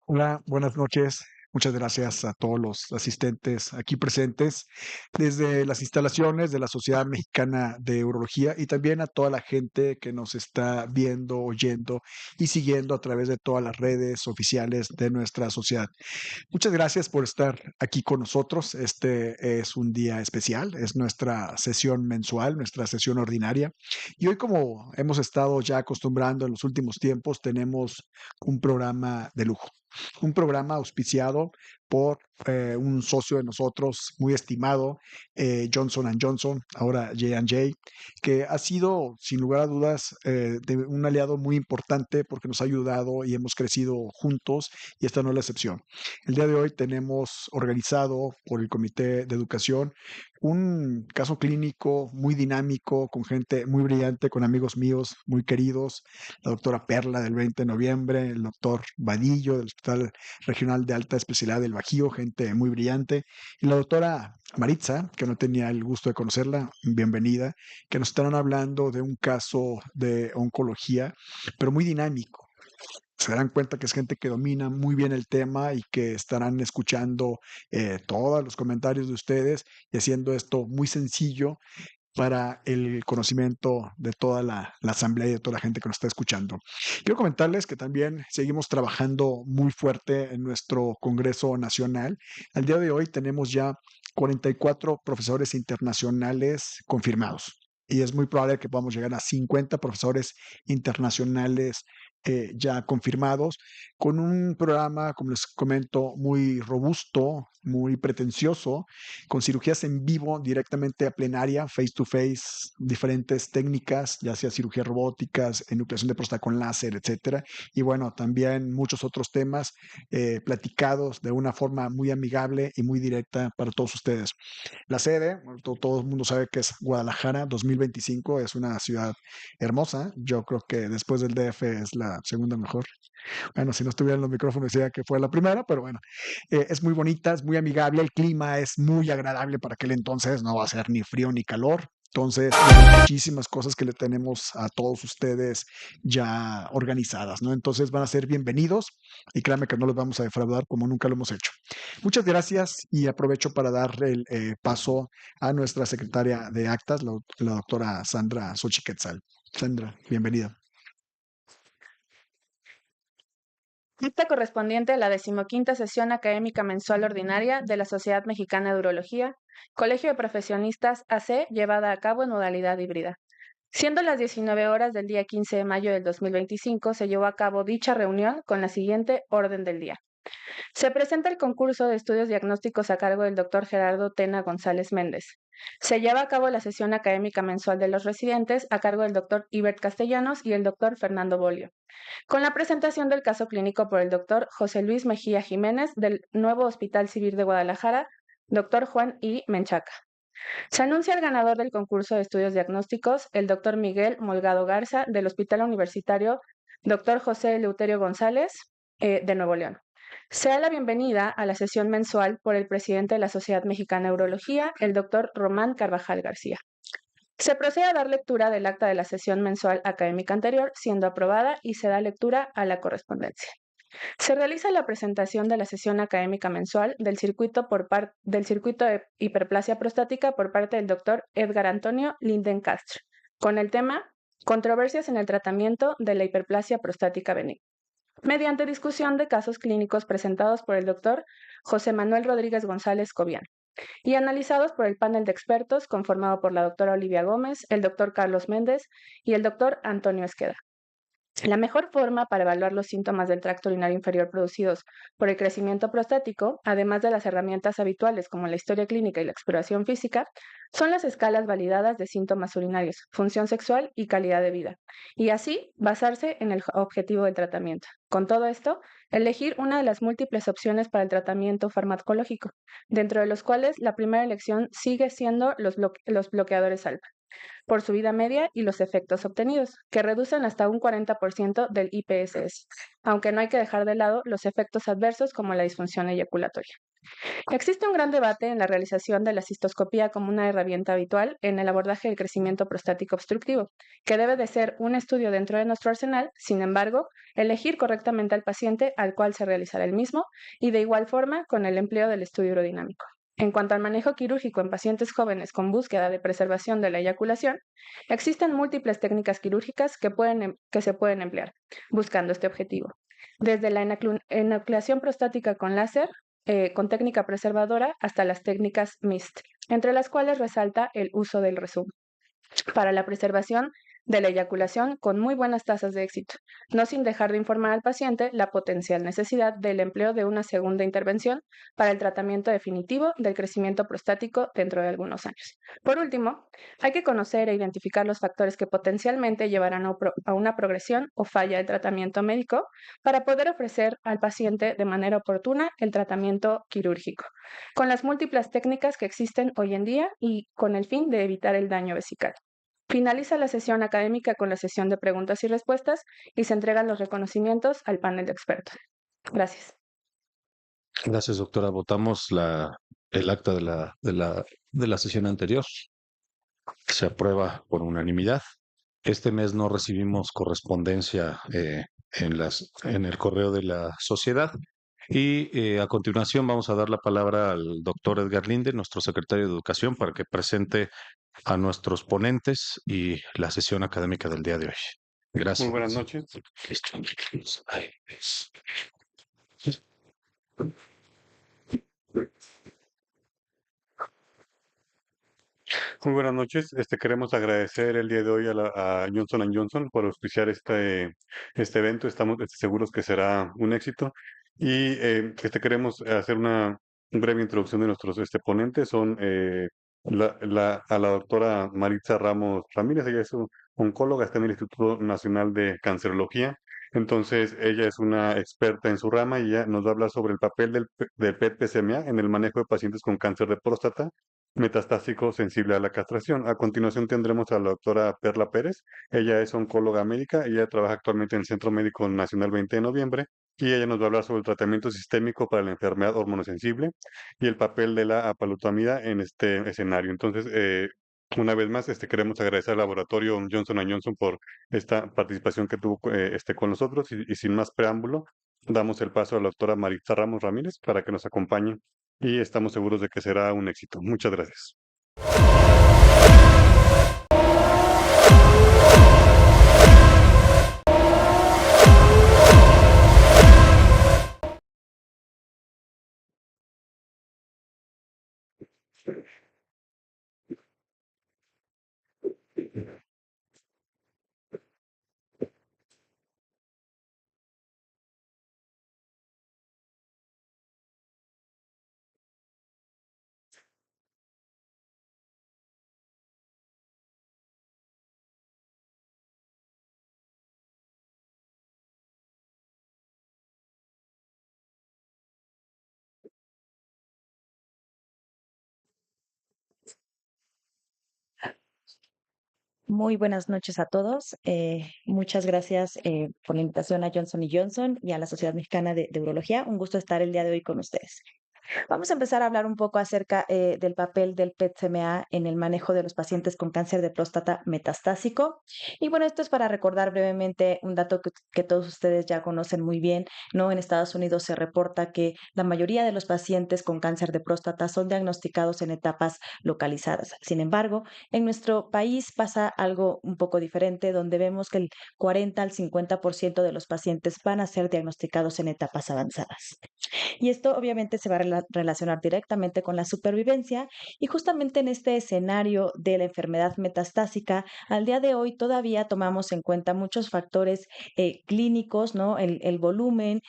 Hola, buenas noches. Muchas gracias a todos los asistentes aquí presentes desde las instalaciones de la Sociedad Mexicana de Urología y también a toda la gente que nos está viendo, oyendo y siguiendo a través de todas las redes oficiales de nuestra sociedad. Muchas gracias por estar aquí con nosotros. Este es un día especial, es nuestra sesión mensual, nuestra sesión ordinaria. Y hoy, como hemos estado ya acostumbrando en los últimos tiempos, tenemos un programa de lujo, un programa auspiciado por un socio de nosotros muy estimado, Johnson Johnson, ahora J&J, que ha sido, sin lugar a dudas, un aliado muy importante porque nos ha ayudado y hemos crecido juntos, y esta no es la excepción. El día de hoy tenemos organizado por el Comité de Educación un caso clínico muy dinámico, con gente muy brillante, con amigos míos muy queridos, la doctora Perla del 20 de noviembre, el doctor Vadillo del Hospital Regional de Alta Especialidad del Bajío, gente muy brillante, y la doctora Maritza, que no tenía el gusto de conocerla, bienvenida, que nos estarán hablando de un caso de oncología, pero muy dinámico. Se darán cuenta que es gente que domina muy bien el tema y que estarán escuchando todos los comentarios de ustedes y haciendo esto muy sencillo para el conocimiento de toda la asamblea y de toda la gente que nos está escuchando. Quiero comentarles que también seguimos trabajando muy fuerte en nuestro Congreso Nacional. Al día de hoy tenemos ya 44 profesores internacionales confirmados. Y es muy probable que podamos llegar a 50 profesores internacionales ya confirmados, con un programa, como les comento, muy robusto, muy pretencioso, con cirugías en vivo directamente a plenaria, face to face, diferentes técnicas, ya sea cirugías robóticas, enucleación de próstata con láser, etcétera. Y bueno, también muchos otros temas platicados de una forma muy amigable y muy directa para todos ustedes. La sede, todo el mundo sabe que es Guadalajara 2025, es una ciudad hermosa. Yo creo que después del DF es la segunda mejor. Bueno, si no estuvieran los micrófonos, decía que fue la primera, pero bueno, es muy bonita, es muy amigable, el clima es muy agradable para aquel entonces, no va a ser ni frío ni calor. Entonces, hay muchísimas cosas que le tenemos a todos ustedes ya organizadas, ¿no? Entonces van a ser bienvenidos y créanme que no los vamos a defraudar como nunca lo hemos hecho. Muchas gracias y aprovecho para dar el paso a nuestra secretaria de actas, la doctora Sandra Xochiquetzal. Sandra, bienvenida. Acta correspondiente a la 15ª sesión académica mensual ordinaria de la Sociedad Mexicana de Urología, Colegio de Profesionistas AC, llevada a cabo en modalidad híbrida. Siendo las 19 horas del día 15 de mayo del 2025, se llevó a cabo dicha reunión con la siguiente orden del día. Se presenta el concurso de estudios diagnósticos a cargo del doctor Gerardo Tena González Méndez. Se lleva a cabo la sesión académica mensual de los residentes a cargo del doctor Ibert Castellanos y el doctor Fernando Bolio, con la presentación del caso clínico por el doctor José Luis Mejía Jiménez del Nuevo Hospital Civil de Guadalajara, doctor Juan I. Menchaca. Se anuncia el ganador del concurso de estudios diagnósticos, el doctor Miguel Molgado Garza del Hospital Universitario, doctor José Eleuterio González, de Nuevo León. Se da la bienvenida a la sesión mensual por el presidente de la Sociedad Mexicana de Urología, el doctor Román Carvajal García. Se procede a dar lectura del acta de la sesión mensual académica anterior, siendo aprobada, y se da lectura a la correspondencia. Se realiza la presentación de la sesión académica mensual del circuito de hiperplasia prostática por parte del doctor Edgar Antonio Linden Castro, con el tema Controversias en el tratamiento de la hiperplasia prostática benigna, mediante discusión de casos clínicos presentados por el doctor José Manuel Rodríguez González Cobian y analizados por el panel de expertos conformado por la doctora Olivia Gómez, el doctor Carlos Méndez y el doctor Antonio Esqueda. La mejor forma para evaluar los síntomas del tracto urinario inferior producidos por el crecimiento prostático, además de las herramientas habituales como la historia clínica y la exploración física, son las escalas validadas de síntomas urinarios, función sexual y calidad de vida, y así basarse en el objetivo del tratamiento. Con todo esto, elegir una de las múltiples opciones para el tratamiento farmacológico, dentro de los cuales la primera elección sigue siendo los bloqueadores alfa por su vida media y los efectos obtenidos, que reducen hasta un 40% del IPSS, aunque no hay que dejar de lado los efectos adversos como la disfunción eyaculatoria. Existe un gran debate en la realización de la cistoscopía como una herramienta habitual en el abordaje del crecimiento prostático obstructivo, que debe de ser un estudio dentro de nuestro arsenal. Sin embargo, elegir correctamente al paciente al cual se realizará el mismo y de igual forma con el empleo del estudio urodinàmico. En cuanto al manejo quirúrgico en pacientes jóvenes con búsqueda de preservación de la eyaculación, existen múltiples técnicas quirúrgicas que se pueden emplear, buscando este objetivo. Desde la enucleación prostática con láser, con técnica preservadora, hasta las técnicas MIST, entre las cuales resalta el uso del resumen para la preservación de la eyaculación con muy buenas tasas de éxito, no sin dejar de informar al paciente la potencial necesidad del empleo de una segunda intervención para el tratamiento definitivo del crecimiento prostático dentro de algunos años. Por último, hay que conocer e identificar los factores que potencialmente llevarán a una progresión o falla del tratamiento médico para poder ofrecer al paciente de manera oportuna el tratamiento quirúrgico, con las múltiples técnicas que existen hoy en día y con el fin de evitar el daño vesical. Finaliza la sesión académica con la sesión de preguntas y respuestas y se entregan los reconocimientos al panel de expertos. Gracias. Gracias, doctora. Votamos el acta de la sesión anterior. Se aprueba por unanimidad. Este mes no recibimos correspondencia en el correo de la sociedad. Y a continuación vamos a dar la palabra al doctor Edgar Linde, nuestro secretario de Educación, para que presente a nuestros ponentes y la sesión académica del día de hoy. Gracias. Muy buenas noches. Muy buenas noches. Queremos agradecer el día de hoy a Johnson Johnson por auspiciar este evento. Estamos seguros que será un éxito. Y queremos hacer una breve introducción de nuestros ponentes. Son a la doctora Maritza Ramos Ramírez. Ella es oncóloga, está en el Instituto Nacional de Cancerología. Entonces, ella es una experta en su rama y ella nos va a hablar sobre el papel del PET-PSMA en el manejo de pacientes con cáncer de próstata metastásico sensible a la castración. A continuación tendremos a la doctora Perla Pérez. Ella es oncóloga médica, ella trabaja actualmente en el Centro Médico Nacional 20 de Noviembre y ella nos va a hablar sobre el tratamiento sistémico para la enfermedad hormonosensible y el papel de la apalutamida en este escenario. Entonces, una vez más, queremos agradecer al laboratorio Johnson Johnson por esta participación que tuvo con nosotros y sin más preámbulo, damos el paso a la doctora Maritza Ramos Ramírez para que nos acompañe y estamos seguros de que será un éxito. Muchas gracias. Muy buenas noches a todos. Muchas gracias por la invitación a Johnson Johnson y a la Sociedad Mexicana de Urología. Un gusto estar el día de hoy con ustedes. Vamos a empezar a hablar un poco acerca del papel del PET-CMA en el manejo de los pacientes con cáncer de próstata metastásico. Y bueno, esto es para recordar brevemente un dato que todos ustedes ya conocen muy bien, ¿no? En Estados Unidos se reporta que la mayoría de los pacientes con cáncer de próstata son diagnosticados en etapas localizadas. Sin embargo, en nuestro país pasa algo un poco diferente, donde vemos que el 40 al 50% de los pacientes van a ser diagnosticados en etapas avanzadas. Y esto obviamente se va a relacionar directamente con la supervivencia y justamente en este escenario de la enfermedad metastásica, al día de hoy todavía tomamos en cuenta muchos factores clínicos, ¿no? El volumen,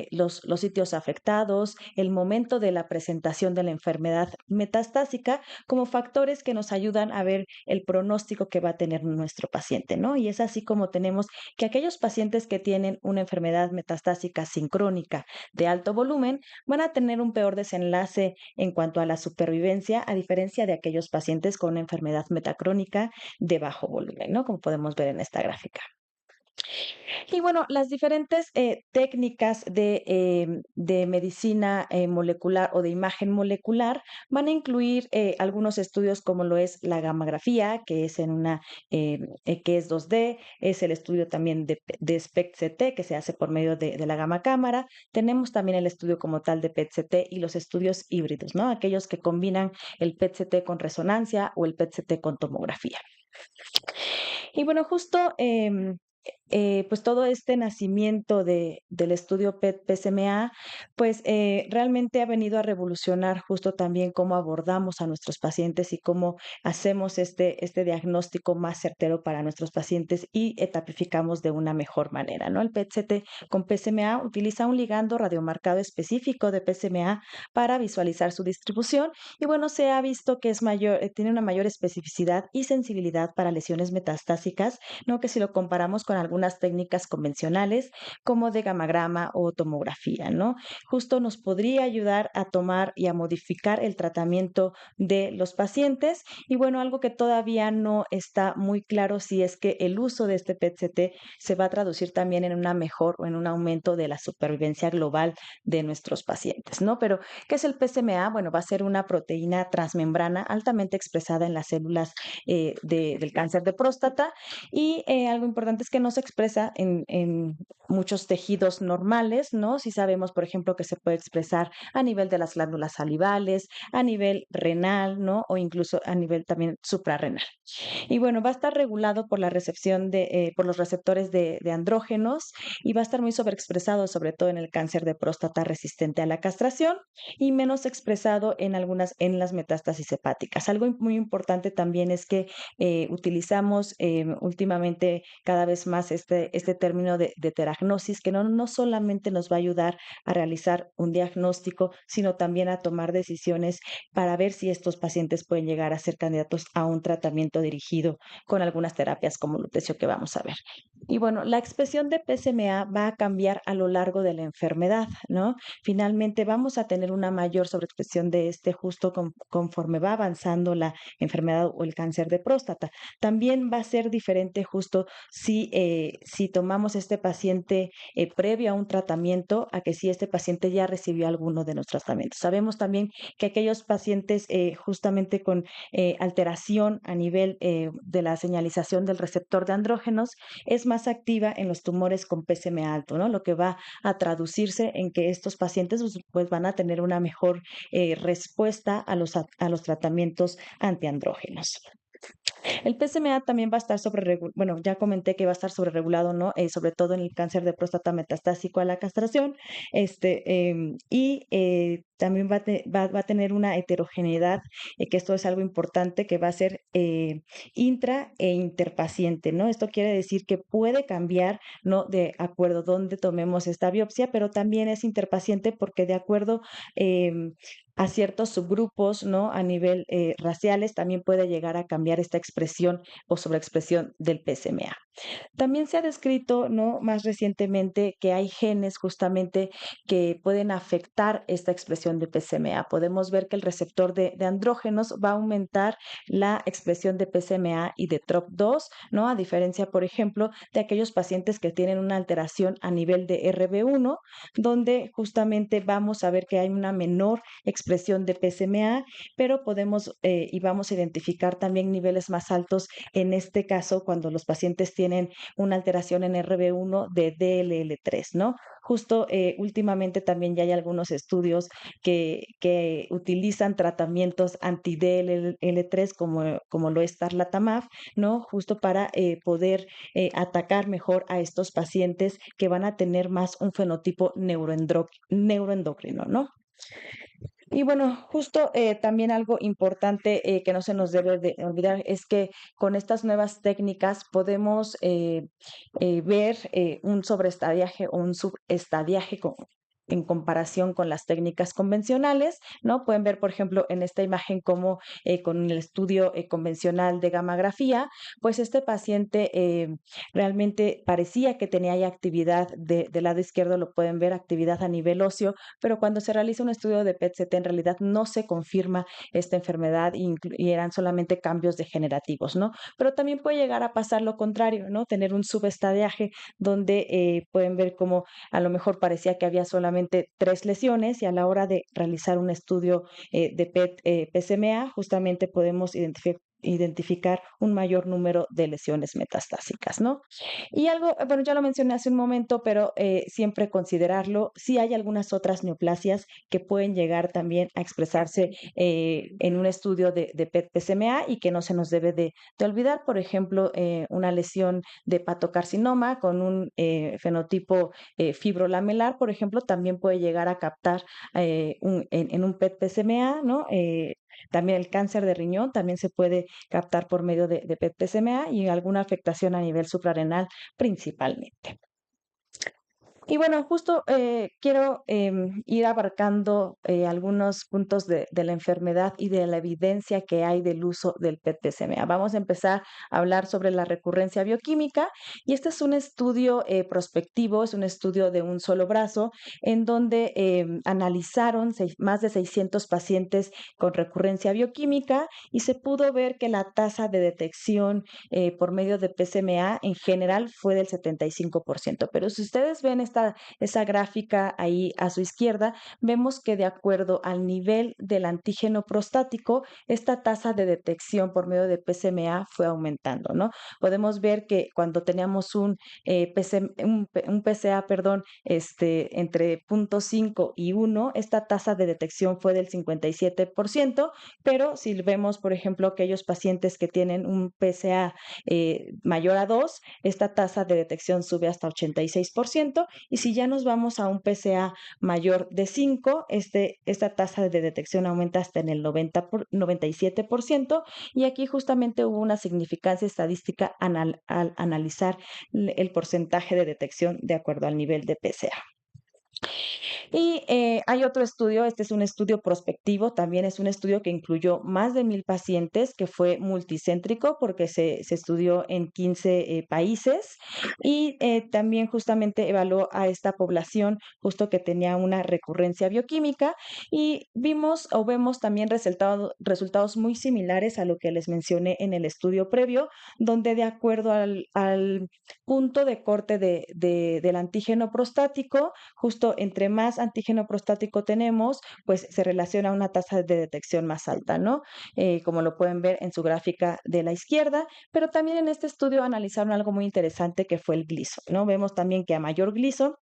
los sitios afectados, el momento de la presentación de la enfermedad metastásica como factores que nos ayudan a ver el pronóstico que va a tener nuestro paciente, ¿no? Y es así como tenemos que aquellos pacientes que tienen una enfermedad metastásica sincrónica de alto volumen van a tener un peor desenlace en cuanto a la supervivencia, a diferencia de aquellos pacientes con una enfermedad metacrónica de bajo volumen, ¿no? Como podemos ver en esta gráfica. Y bueno, las diferentes técnicas de medicina molecular o de imagen molecular van a incluir algunos estudios como lo es la gammagrafía, que es que es 2D, es el estudio también de SPECT-CT, que se hace por medio de la gamma cámara. Tenemos también el estudio como tal de PET-CT y los estudios híbridos, ¿no? Aquellos que combinan el PET-CT con resonancia o el PET-CT con tomografía. Y bueno, justo pues todo este nacimiento del estudio PET-PSMA, pues realmente ha venido a revolucionar justo también cómo abordamos a nuestros pacientes y cómo hacemos este diagnóstico más certero para nuestros pacientes y etapificamos de una mejor manera, ¿no? El PET-CT con PSMA utiliza un ligando radiomarcado específico de PSMA para visualizar su distribución y bueno, se ha visto que es tiene una mayor especificidad y sensibilidad para lesiones metastásicas, ¿no? Que si lo comparamos con algunas técnicas convencionales como de gamagrama o tomografía, ¿no? Justo nos podría ayudar a tomar y a modificar el tratamiento de los pacientes. Y bueno, algo que todavía no está muy claro si es que el uso de este PET-CT se va a traducir también en una mejor o en un aumento de la supervivencia global de nuestros pacientes, ¿no? Pero, ¿qué es el PSMA? Bueno, va a ser una proteína transmembrana altamente expresada en las células del cáncer de próstata y algo importante es que no se expresa en muchos tejidos normales, ¿no? Si sabemos, por ejemplo, que se puede expresar a nivel de las glándulas salivales, a nivel renal, ¿no? O incluso a nivel también suprarrenal. Y bueno, va a estar regulado por la recepción por los receptores de andrógenos y va a estar muy sobreexpresado, sobre todo en el cáncer de próstata resistente a la castración y menos expresado en las metástasis hepáticas. Algo muy importante también es que utilizamos últimamente cada vez más este término de teragnosis, que no solamente nos va a ayudar a realizar un diagnóstico, sino también a tomar decisiones para ver si estos pacientes pueden llegar a ser candidatos a un tratamiento dirigido con algunas terapias como lutecio que vamos a ver. Y bueno, la expresión de PSMA va a cambiar a lo largo de la enfermedad, ¿no? Finalmente vamos a tener una mayor sobreexpresión de justo conforme va avanzando la enfermedad o el cáncer de próstata. También va a ser diferente justo si tomamos este paciente previo a un tratamiento a que si este paciente ya recibió alguno de nuestros tratamientos. Sabemos también que aquellos pacientes justamente con alteración a nivel de la señalización del receptor de andrógenos es más activa en los tumores con PSMA alto, ¿no? Lo que va a traducirse en que estos pacientes pues van a tener una mejor respuesta a los tratamientos antiandrógenos. El PSMA también va a estar bueno, ya comenté que va a estar sobreregulado, ¿no? Sobre todo en el cáncer de próstata metastásico a la castración, también va a tener una heterogeneidad, que esto es algo importante, que va a ser intra e interpaciente, ¿no? Esto quiere decir que puede cambiar, ¿no? De acuerdo a dónde tomemos esta biopsia, pero también es interpaciente porque de acuerdo a ciertos subgrupos, ¿no? A nivel raciales, también puede llegar a cambiar esta expresión o sobreexpresión del PSMA. También se ha descrito, ¿no? Más recientemente que hay genes justamente que pueden afectar esta expresión de PSMA. Podemos ver que el receptor de andrógenos va a aumentar la expresión de PSMA y de TROP2, ¿no? A diferencia, por ejemplo, de aquellos pacientes que tienen una alteración a nivel de RB1, donde justamente vamos a ver que hay una menor expresión de PSMA, pero podemos y vamos a identificar también niveles más altos en este caso cuando los pacientes tienen una alteración en RB1 de DLL3, ¿no? Justo últimamente también ya hay algunos estudios que utilizan tratamientos anti-DLL3 como lo es tarlatamab, ¿no? Justo para poder atacar mejor a estos pacientes que van a tener más un fenotipo neuroendocrino, ¿no? Y bueno, justo también algo importante que no se nos debe de olvidar es que con estas nuevas técnicas podemos ver un sobreestadiaje o un subestadiaje en comparación con las técnicas convencionales, ¿no? Pueden ver, por ejemplo, en esta imagen cómo con el estudio convencional de gammagrafía, pues este paciente realmente parecía que tenía ya actividad del lado izquierdo, lo pueden ver, actividad a nivel óseo, pero cuando se realiza un estudio de PET-CT en realidad no se confirma esta enfermedad y eran solamente cambios degenerativos, ¿no? Pero también puede llegar a pasar lo contrario, ¿no? Tener un subestadiaje donde pueden ver cómo a lo mejor parecía que había solamente 3 lesiones y a la hora de realizar un estudio de PET-PSMA justamente podemos identificar un mayor número de lesiones metastásicas, ¿no? Y algo, bueno, ya lo mencioné hace un momento, pero siempre considerarlo, si hay algunas otras neoplasias que pueden llegar también a expresarse en un estudio de PET-PSMA y que no se nos debe de olvidar, por ejemplo, una lesión de hepatocarcinoma con un fenotipo fibrolamelar, por ejemplo, también puede llegar a captar en un PET-PSMA, ¿no? También el cáncer de riñón también se puede captar por medio de PET-PSMA y alguna afectación a nivel suprarrenal principalmente. Y bueno, justo quiero ir abarcando algunos puntos de la enfermedad y de la evidencia que hay del uso del PET-PSMA. Vamos a empezar a hablar sobre la recurrencia bioquímica y este es un estudio prospectivo, es un estudio de un solo brazo en donde analizaron más de 600 pacientes con recurrencia bioquímica y se pudo ver que la tasa de detección por medio de PSMA en general fue del 75%. Pero si ustedes ven esa gráfica ahí a su izquierda, vemos que de acuerdo al nivel del antígeno prostático, esta tasa de detección por medio de PSMA fue aumentando, ¿no? Podemos ver que cuando teníamos un PSA, perdón, entre 0.5 y 1, esta tasa de detección fue del 57%, pero si vemos, por ejemplo, aquellos pacientes que tienen un PSA mayor a 2, esta tasa de detección sube hasta 86%, y si ya nos vamos a un PSA mayor de 5, esta tasa de detección aumenta hasta en el 97%, y aquí justamente hubo una significancia estadística al analizar el porcentaje de detección de acuerdo al nivel de PSA. Y hay otro estudio, este es un estudio prospectivo, también es un estudio que incluyó más de 1,000 pacientes, que fue multicéntrico porque se estudió en 15 países y también justamente evaluó a esta población justo que tenía una recurrencia bioquímica y vimos o vemos también resultados muy similares a lo que les mencioné en el estudio previo, donde de acuerdo al punto de corte del antígeno prostático, justo entre más antígeno prostático tenemos, pues se relaciona una tasa de detección más alta, ¿no? Como lo pueden ver en su gráfica de la izquierda, pero también en este estudio analizaron algo muy interesante que fue el gliso, ¿no? Vemos también que a mayor gliso,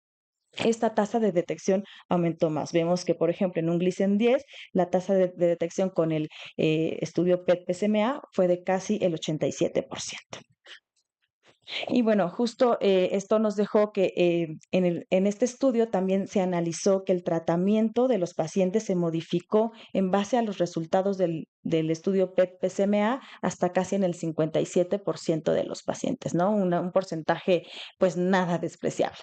esta tasa de detección aumentó más. Vemos que, por ejemplo, en un Gleason 10, la tasa de detección con el estudio PET-PSMA fue de casi el 87%. Y bueno, justo esto nos dejó que en este estudio también se analizó que el tratamiento de los pacientes se modificó en base a los resultados del estudio PET-PSMA hasta casi en el 57% de los pacientes, ¿no? Un porcentaje pues nada despreciable.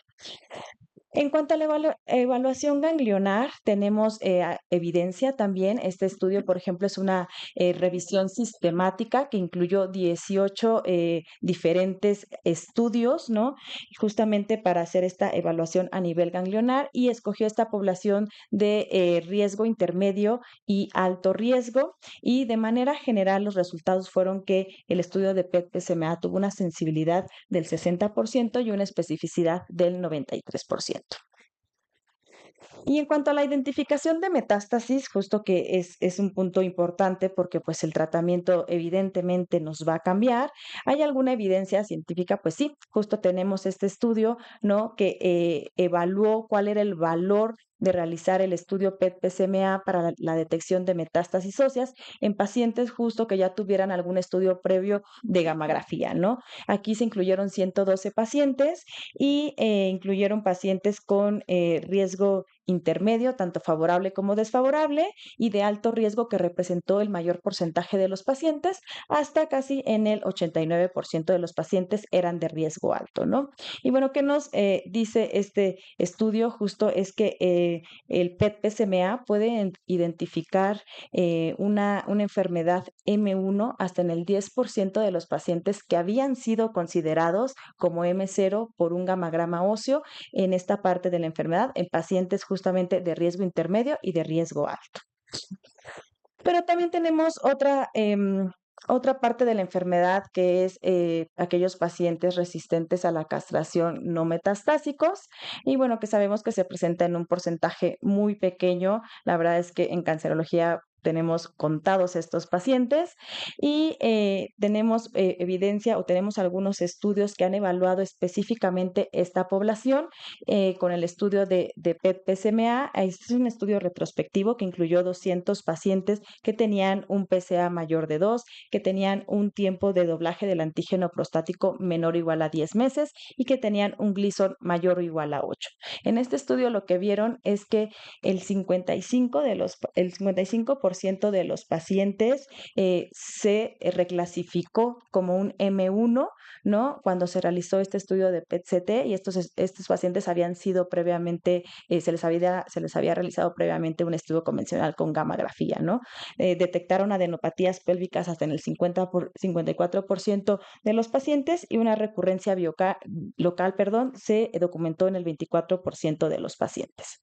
En cuanto a la evaluación ganglionar, tenemos evidencia también. Este estudio, por ejemplo, es una revisión sistemática que incluyó 18 diferentes estudios, ¿no? Justamente para hacer esta evaluación a nivel ganglionar y escogió esta población de riesgo intermedio y alto riesgo. Y de manera general, los resultados fueron que el estudio de PET-PSMA tuvo una sensibilidad del 60% y una especificidad del 93%. Y en cuanto a la identificación de metástasis, justo que es un punto importante porque pues el tratamiento evidentemente nos va a cambiar. ¿Hay alguna evidencia científica? Pues sí, justo tenemos este estudio, ¿no? Que evaluó cuál era el valor de realizar el estudio PET-PSMA para la detección de metástasis óseas en pacientes justo que ya tuvieran algún estudio previo de gammagrafía, ¿no? Aquí se incluyeron 112 pacientes y incluyeron pacientes con riesgo intermedio, tanto favorable como desfavorable, y de alto riesgo que representó el mayor porcentaje de los pacientes, hasta casi en el 89% de los pacientes eran de riesgo alto, ¿no? Y bueno, ¿qué nos dice este estudio? Justo es que el PET-PSMA puede identificar una enfermedad M1 hasta en el 10% de los pacientes que habían sido considerados como M0 por un gamagrama óseo en esta parte de la enfermedad, en pacientes justamente de riesgo intermedio y de riesgo alto. Pero también tenemos otra parte de la enfermedad que es aquellos pacientes resistentes a la castración no metastásicos y bueno, que sabemos que se presenta en un porcentaje muy pequeño. La verdad es que en cancerología tenemos contados estos pacientes y tenemos evidencia o tenemos algunos estudios que han evaluado específicamente esta población con el estudio de PET-PSMA. Este es un estudio retrospectivo que incluyó 200 pacientes que tenían un PSA mayor de 2, que tenían un tiempo de doblaje del antígeno prostático menor o igual a 10 meses y que tenían un Gleason mayor o igual a 8. En este estudio lo que vieron es que el 55% de los pacientes se reclasificó como un M1, ¿no? Cuando se realizó este estudio de PET-CT y estos pacientes habían sido previamente, se les había realizado previamente un estudio convencional con gammagrafía, ¿no? Detectaron adenopatías pélvicas hasta en el 54% de los pacientes y una recurrencia local, se documentó en el 24% de los pacientes.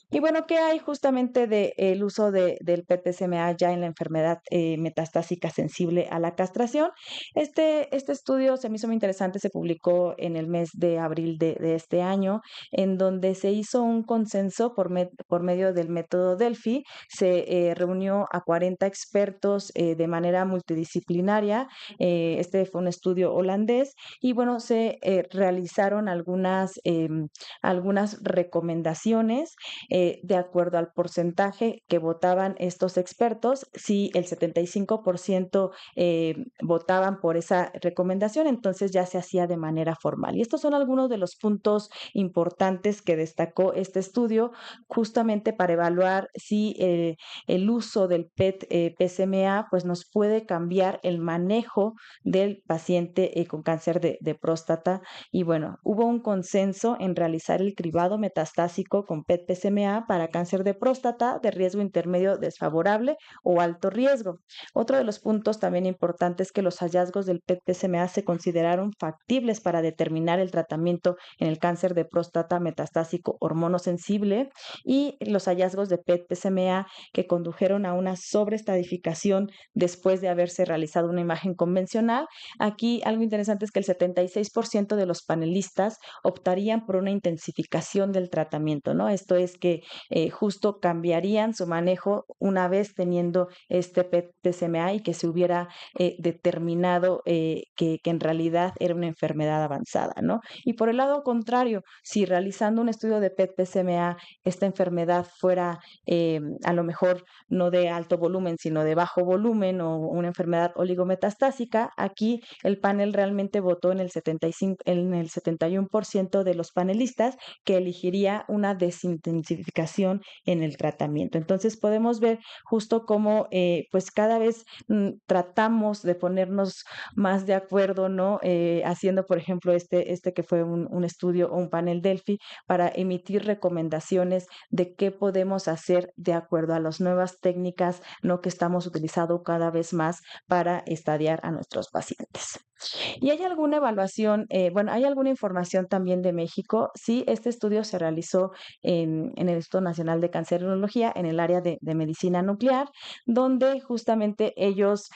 Y bueno, ¿qué hay justamente del uso del PET-PSMA ya en la enfermedad metastásica sensible a la castración? Este estudio se me hizo muy interesante, se publicó en el mes de abril de este año, en donde se hizo un consenso por medio del método Delphi. Se reunió a 40 expertos de manera multidisciplinaria. Este fue un estudio holandés y bueno, se realizaron algunas recomendaciones de acuerdo al porcentaje que votaban estos expertos. Si el 75% votaban por esa recomendación, entonces ya se hacía de manera formal. Y estos son algunos de los puntos importantes que destacó este estudio justamente para evaluar si el uso del PET-PSMA pues nos puede cambiar el manejo del paciente con cáncer de próstata. Y bueno, hubo un consenso en realizar el cribado metastásico con PET-PSMA para cáncer de próstata de riesgo intermedio desfavorable o alto riesgo. Otro de los puntos también importantes es que los hallazgos del PET-PSMA se consideraron factibles para determinar el tratamiento en el cáncer de próstata metastásico hormonosensible y los hallazgos de PET-PSMA que condujeron a una sobreestadificación después de haberse realizado una imagen convencional. Aquí algo interesante es que el 76% de los panelistas optarían por una intensificación del tratamiento, ¿no? Esto es que justo cambiarían su manejo una vez teniendo este PET-PSMA y que se hubiera determinado que en realidad era una enfermedad avanzada, ¿no? Y por el lado contrario, si realizando un estudio de PET-PSMA esta enfermedad fuera a lo mejor no de alto volumen, sino de bajo volumen o una enfermedad oligometastásica, aquí el panel realmente votó en el 71% de los panelistas que elegiría una desintensificación en el tratamiento. Entonces podemos ver justo cómo pues cada vez tratamos de ponernos más de acuerdo, ¿no? Haciendo, por ejemplo, este que fue un estudio o un panel Delphi para emitir recomendaciones de qué podemos hacer de acuerdo a las nuevas técnicas, ¿no? Que estamos utilizando cada vez más para estadiar a nuestros pacientes. ¿Y hay alguna evaluación, hay alguna información también de México? Sí, este estudio se realizó en el Instituto Nacional de Cancerología en el área de medicina nuclear, donde justamente ellos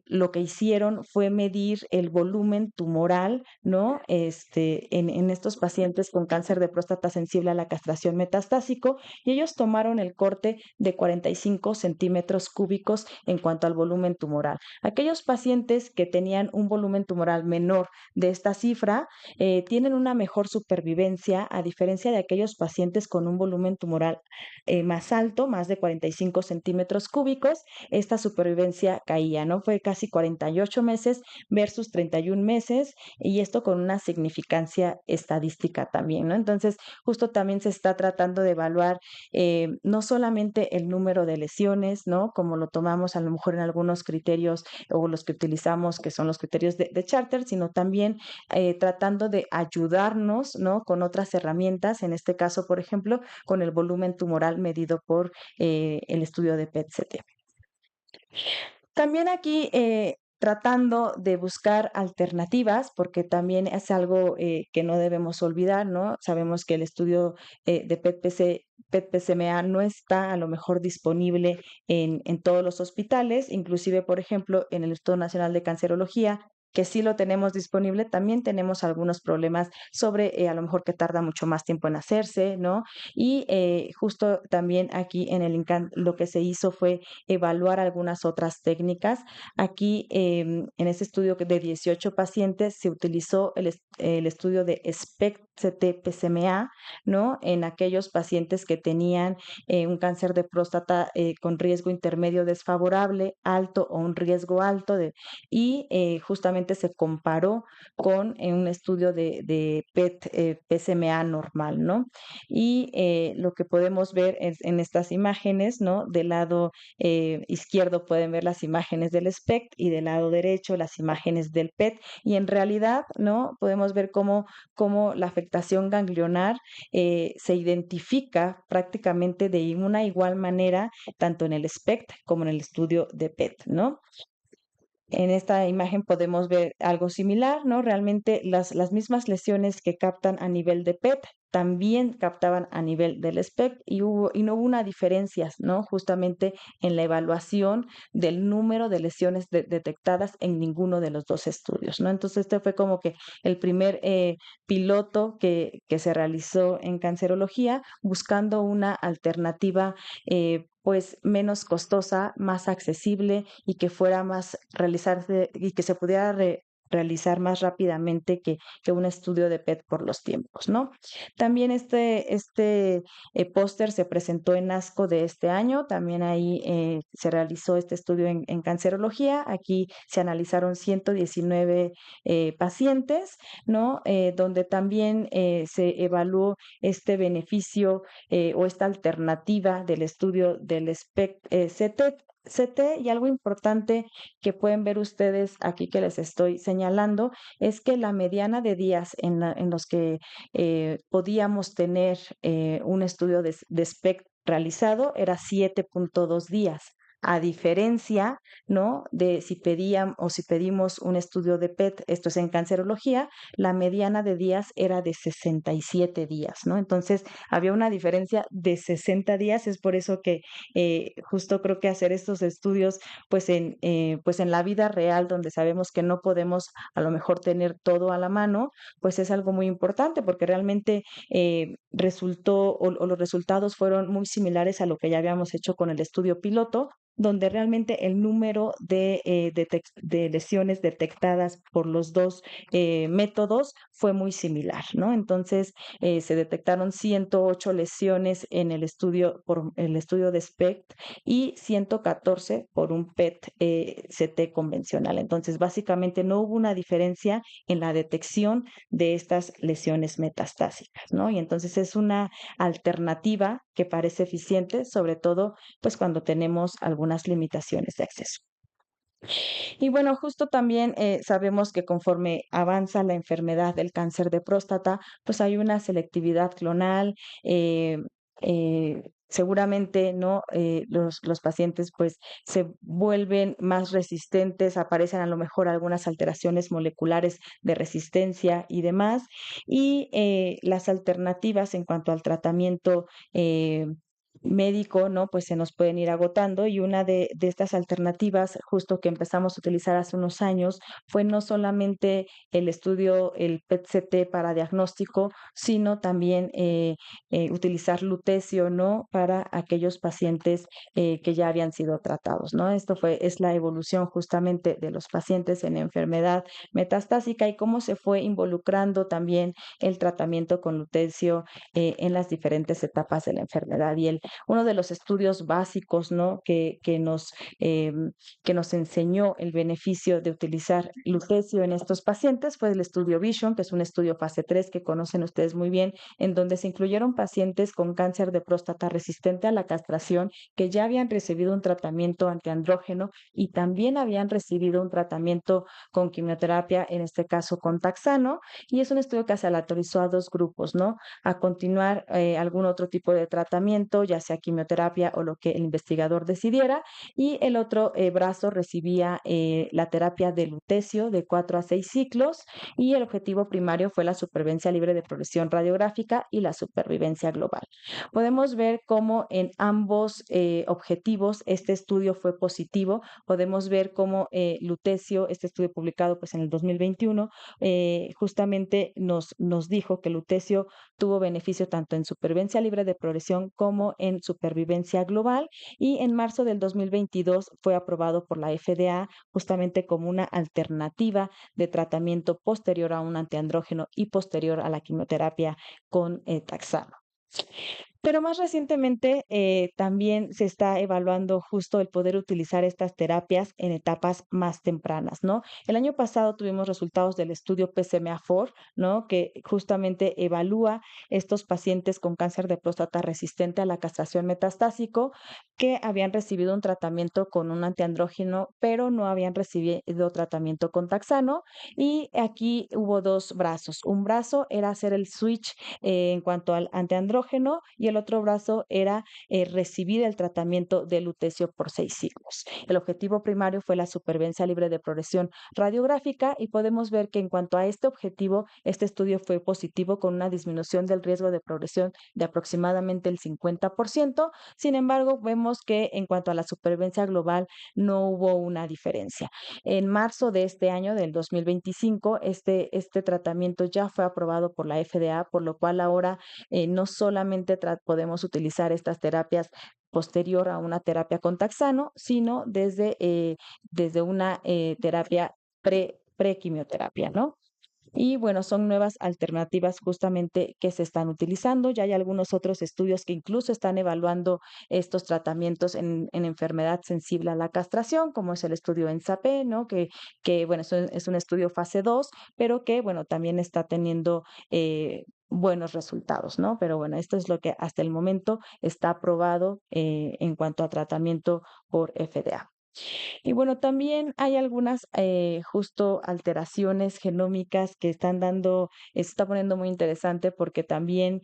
lo que hicieron fue medir el volumen tumoral, ¿no? En estos pacientes con cáncer de próstata sensible a la castración metastásico, y ellos tomaron el corte de 45 centímetros cúbicos en cuanto al volumen tumoral. Aquellos pacientes que tenían un volumen tumoral menor de esta cifra tienen una mejor supervivencia a diferencia de aquellos pacientes con un volumen tumoral más alto, más de 45 centímetros cúbicos. Esta supervivencia caía, ¿no? Fue casi 48 meses versus 31 meses y esto con una significancia estadística también, ¿no? Entonces, justo también se está tratando de evaluar no solamente el número de lesiones, ¿no? Como lo tomamos a lo mejor en algunos criterios o los que utilizamos, que son los criterios de Charter, sino también tratando de ayudarnos, ¿no? Con otras herramientas, en este caso, por ejemplo, con el volumen tumoral medido por el estudio de PET-CT. También aquí tratando de buscar alternativas, porque también es algo que no debemos olvidar, ¿no? Sabemos que el estudio de PET-PCMA no está a lo mejor disponible en todos los hospitales, inclusive, por ejemplo, en el Instituto Nacional de Cancerología, que sí lo tenemos disponible, también tenemos algunos problemas sobre a lo mejor que tarda mucho más tiempo en hacerse, ¿no? Y justo también aquí en el INCAN lo que se hizo fue evaluar algunas otras técnicas. Aquí en este estudio de 18 pacientes se utilizó el estudio de SPECT-CT-PCMA, ¿no? En aquellos pacientes que tenían un cáncer de próstata con riesgo intermedio desfavorable, alto o un riesgo alto, y justamente se comparó con un estudio de PET-PCMA normal, ¿no? Y lo que podemos ver es en estas imágenes, ¿no? Del lado izquierdo pueden ver las imágenes del SPECT y del lado derecho las imágenes del PET. Y en realidad, ¿no? Podemos ver cómo la afectación ganglionar se identifica prácticamente de una igual manera tanto en el SPECT como en el estudio de PET, ¿no? En esta imagen podemos ver algo similar, ¿no? Realmente las mismas lesiones que captan a nivel de PET también captaban a nivel del SPECT y no hubo una diferencia, ¿no? Justamente en la evaluación del número de lesiones detectadas en ninguno de los dos estudios, ¿no? Entonces, este fue como que el primer piloto que se realizó en cancerología buscando una alternativa pues menos costosa, más accesible y que fuera más realizarse y que se pudiera realizar más rápidamente que un estudio de PET por los tiempos, ¿no? También este póster se presentó en ASCO de este año, también ahí se realizó este estudio en cancerología, aquí se analizaron 119 pacientes, ¿no? Donde también se evaluó este beneficio o esta alternativa del estudio del SPECT-CT. Y algo importante que pueden ver ustedes aquí que les estoy señalando es que la mediana de días en los que podíamos tener un estudio de SPECT realizado era 7.2 días. A diferencia, ¿no? De si pedimos un estudio de PET, esto es en cancerología, la mediana de días era de 67 días, ¿no? Entonces, había una diferencia de 60 días, es por eso que justo creo que hacer estos estudios, pues en la vida real, donde sabemos que no podemos a lo mejor tener todo a la mano, pues es algo muy importante, porque realmente resultó o los resultados fueron muy similares a lo que ya habíamos hecho con el estudio piloto, donde realmente el número de lesiones detectadas por los dos métodos fue muy similar, ¿no? Entonces, se detectaron 108 lesiones en el estudio, por el estudio de SPECT y 114 por un PET-CT convencional. Entonces, básicamente no hubo una diferencia en la detección de estas lesiones metastásicas, ¿no? Y entonces es una alternativa que parece eficiente, sobre todo pues cuando tenemos algunas limitaciones de acceso. Y bueno, justo también sabemos que conforme avanza la enfermedad del cáncer de próstata, pues hay una selectividad clonal, seguramente no los pacientes pues se vuelven más resistentes, aparecen a lo mejor algunas alteraciones moleculares de resistencia y demás, y las alternativas en cuanto al tratamiento médico, ¿no? Pues se nos pueden ir agotando y una de estas alternativas, justo que empezamos a utilizar hace unos años, fue no solamente el estudio, el PET-CT para diagnóstico, sino también utilizar lutecio, ¿no? Para aquellos pacientes que ya habían sido tratados, ¿no? Es la evolución justamente de los pacientes en enfermedad metastásica y cómo se fue involucrando también el tratamiento con lutecio en las diferentes etapas de la enfermedad. Y Uno de los estudios básicos, ¿no? Que nos enseñó el beneficio de utilizar lutecio en estos pacientes fue el estudio Vision, que es un estudio fase 3 que conocen ustedes muy bien, en donde se incluyeron pacientes con cáncer de próstata resistente a la castración que ya habían recibido un tratamiento antiandrógeno y también habían recibido un tratamiento con quimioterapia, en este caso con taxano, y es un estudio que se aleatorizó a dos grupos, ¿no? A continuar algún otro tipo de tratamiento, ya sea quimioterapia o lo que el investigador decidiera, y el otro brazo recibía la terapia de lutecio de 4 a 6 ciclos, y el objetivo primario fue la supervivencia libre de progresión radiográfica y la supervivencia global. Podemos ver cómo en ambos objetivos este estudio fue positivo. Podemos ver cómo lutecio, este estudio publicado pues en el 2021, justamente nos dijo que lutecio tuvo beneficio tanto en supervivencia libre de progresión como en supervivencia global, y en marzo del 2022 fue aprobado por la FDA justamente como una alternativa de tratamiento posterior a un antiandrógeno y posterior a la quimioterapia con taxano. Pero más recientemente también se está evaluando justo el poder utilizar estas terapias en etapas más tempranas, ¿no? El año pasado tuvimos resultados del estudio PSMA-4, ¿no? Que justamente evalúa estos pacientes con cáncer de próstata resistente a la castración metastásico que habían recibido un tratamiento con un antiandrógeno, pero no habían recibido tratamiento con taxano. Y aquí hubo dos brazos. Un brazo era hacer el switch en cuanto al antiandrógeno, y el otro brazo era recibir el tratamiento de lutecio por 6 ciclos. El objetivo primario fue la supervivencia libre de progresión radiográfica, y podemos ver que en cuanto a este objetivo, este estudio fue positivo con una disminución del riesgo de progresión de aproximadamente el 50%. Sin embargo, vemos que en cuanto a la supervivencia global no hubo una diferencia. En marzo de este año, del 2025, este tratamiento ya fue aprobado por la FDA, por lo cual ahora no solamente podemos utilizar estas terapias posterior a una terapia con taxano, sino desde una terapia prequimioterapia, ¿no? Y bueno, son nuevas alternativas justamente que se están utilizando. Ya hay algunos otros estudios que incluso están evaluando estos tratamientos en enfermedad sensible a la castración, como es el estudio ENSAPE, ¿no? Que bueno, es un estudio fase 2, pero que bueno, también está teniendo buenos resultados, ¿no? Pero bueno, esto es lo que hasta el momento está aprobado en cuanto a tratamiento por FDA. Y bueno, también hay algunas justo alteraciones genómicas que están dando, se está poniendo muy interesante porque también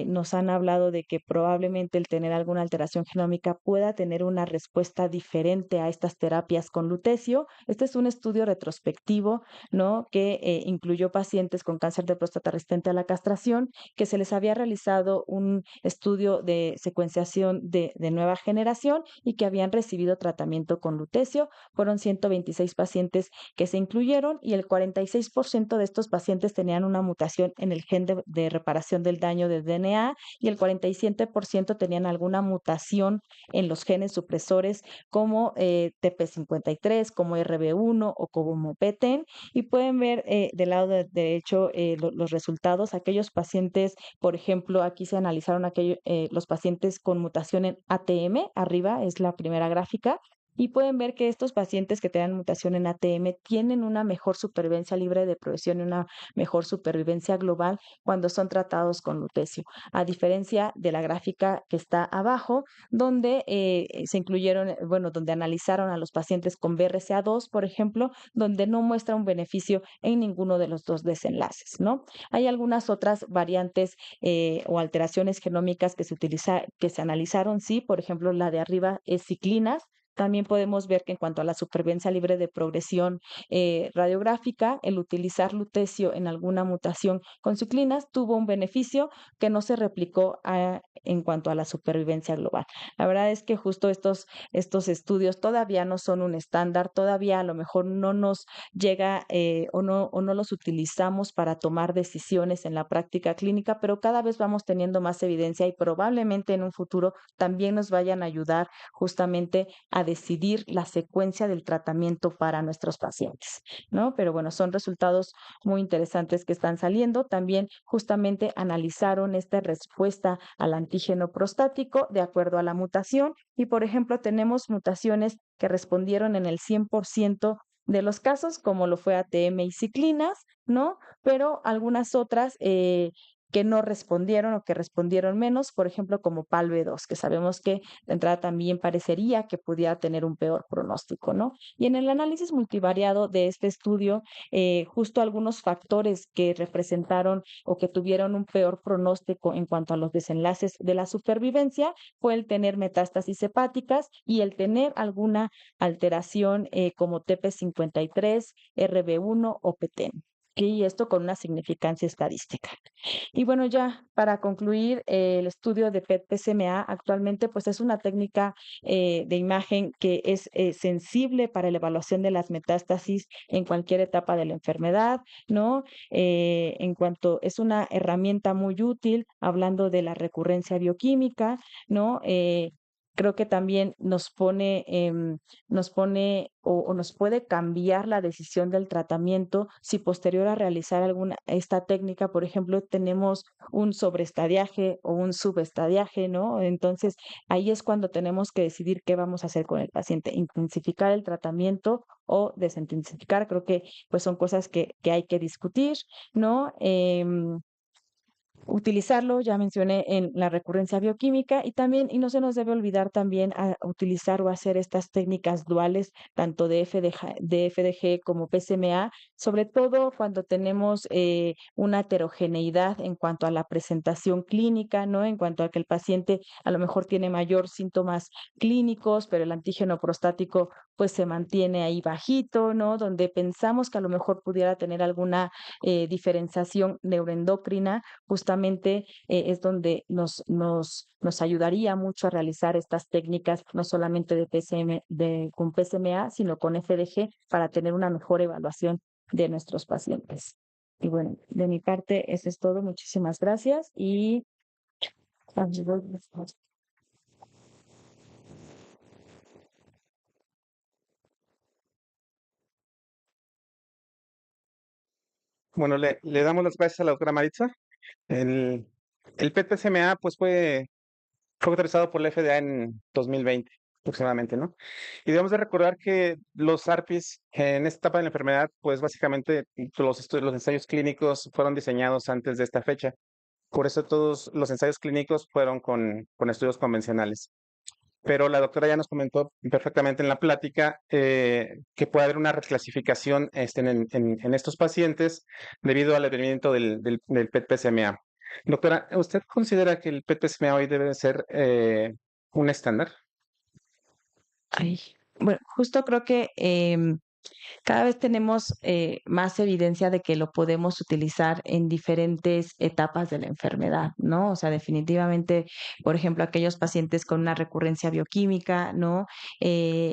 nos han hablado de que probablemente el tener alguna alteración genómica pueda tener una respuesta diferente a estas terapias con lutecio. Este es un estudio retrospectivo, ¿no? Que incluyó pacientes con cáncer de próstata resistente a la castración, que se les había realizado un estudio de secuenciación de nueva generación y que habían recibido tratamiento con lutecio. Fueron 126 pacientes que se incluyeron, y el 46% de estos pacientes tenían una mutación en el gen de reparación del daño del DNA, y el 47% tenían alguna mutación en los genes supresores como TP53, como RB1 o como PTEN. Y pueden ver del lado derecho los resultados. Aquellos pacientes, por ejemplo, aquí se analizaron los pacientes con mutación en ATM, arriba es la primera gráfica, y pueden ver que estos pacientes que tengan mutación en ATM tienen una mejor supervivencia libre de progresión y una mejor supervivencia global cuando son tratados con lutecio, a diferencia de la gráfica que está abajo, donde se incluyeron, bueno, donde analizaron a los pacientes con BRCA2, por ejemplo, donde no muestra un beneficio en ninguno de los dos desenlaces, ¿no? Hay algunas otras variantes o alteraciones genómicas que se analizaron, sí, por ejemplo, la de arriba es ciclinas. También podemos ver que en cuanto a la supervivencia libre de progresión radiográfica, el utilizar lutecio en alguna mutación con ciclinas tuvo un beneficio que no se replicó en cuanto a la supervivencia global. La verdad es que justo estos estudios todavía no son un estándar, todavía a lo mejor no nos llega o no los utilizamos para tomar decisiones en la práctica clínica, pero cada vez vamos teniendo más evidencia y probablemente en un futuro también nos vayan a ayudar justamente a decidir la secuencia del tratamiento para nuestros pacientes, ¿no? Pero bueno, son resultados muy interesantes que están saliendo. También justamente analizaron esta respuesta al antígeno prostático de acuerdo a la mutación y, por ejemplo, tenemos mutaciones que respondieron en el 100% de los casos, como lo fue ATM y ciclinas, ¿no? Pero algunas otras que no respondieron o que respondieron menos, por ejemplo, como PALB2, que sabemos que de entrada también parecería que pudiera tener un peor pronóstico, ¿no? Y en el análisis multivariado de este estudio, justo algunos factores que representaron o que tuvieron un peor pronóstico en cuanto a los desenlaces de la supervivencia fue el tener metástasis hepáticas y el tener alguna alteración como TP53, RB1 o PTEN. Y esto con una significancia estadística. Y bueno, ya para concluir, el estudio de PET-PSMA actualmente pues es una técnica de imagen que es sensible para la evaluación de las metástasis en cualquier etapa de la enfermedad, ¿no? En cuanto es una herramienta muy útil, hablando de la recurrencia bioquímica, ¿no? Creo que también nos pone o nos puede cambiar la decisión del tratamiento si posterior a realizar esta técnica, por ejemplo, tenemos un sobreestadiaje o un subestadiaje, ¿no? Entonces, ahí es cuando tenemos que decidir qué vamos a hacer con el paciente, intensificar el tratamiento o desintensificar. Creo que pues son cosas que hay que discutir, ¿no? Utilizarlo, ya mencioné, en la recurrencia bioquímica y también, y no se nos debe olvidar también a utilizar o hacer estas técnicas duales, tanto de FDG como PSMA, sobre todo cuando tenemos una heterogeneidad en cuanto a la presentación clínica, ¿no? En cuanto a que el paciente a lo mejor tiene mayor síntomas clínicos, pero el antígeno prostático pues se mantiene ahí bajito, ¿no? Donde pensamos que a lo mejor pudiera tener alguna diferenciación neuroendocrina, justamente es donde nos ayudaría mucho a realizar estas técnicas, no solamente con PSMA, sino con FDG, para tener una mejor evaluación de nuestros pacientes. Y bueno, de mi parte, eso es todo. Muchísimas gracias y Bueno, le damos las gracias a la doctora Maritza. El, el PET-PSMA pues fue autorizado por la FDA en 2020 aproximadamente, ¿no? Y debemos de recordar que los ARPIs en esta etapa de la enfermedad, pues básicamente los ensayos clínicos fueron diseñados antes de esta fecha. Por eso todos los ensayos clínicos fueron con estudios convencionales. Pero la doctora ya nos comentó perfectamente en la plática que puede haber una reclasificación en estos pacientes debido al advenimiento del PET-PSMA. Doctora, ¿usted considera que el PET-PSMA hoy debe ser un estándar? Ay, bueno, justo creo que cada vez tenemos más evidencia de que lo podemos utilizar en diferentes etapas de la enfermedad, ¿no? O sea, definitivamente, por ejemplo, aquellos pacientes con una recurrencia bioquímica, ¿no?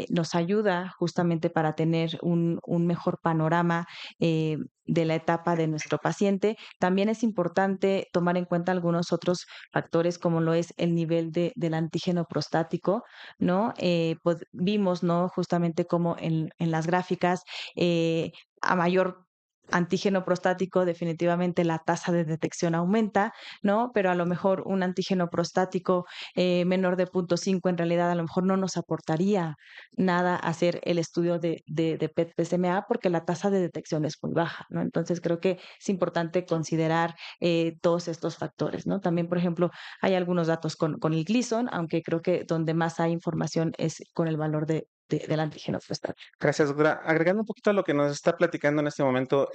Nos ayuda justamente para tener un mejor panorama de la etapa de nuestro paciente. También es importante tomar en cuenta algunos otros factores, como lo es el nivel del antígeno prostático, ¿no? Pues vimos, ¿no? Justamente como en las gráficas, a mayor antígeno prostático, definitivamente la tasa de detección aumenta, ¿no? Pero a lo mejor un antígeno prostático menor de 0.5 en realidad a lo mejor no nos aportaría nada hacer el estudio de PET-PSMA porque la tasa de detección es muy baja, ¿no? Entonces creo que es importante considerar todos estos factores, ¿no? También, por ejemplo, hay algunos datos con el Gleason, aunque creo que donde más hay información es con el valor del antígeno prostático. Gracias, doctora. Agregando un poquito a lo que nos está platicando en este momento,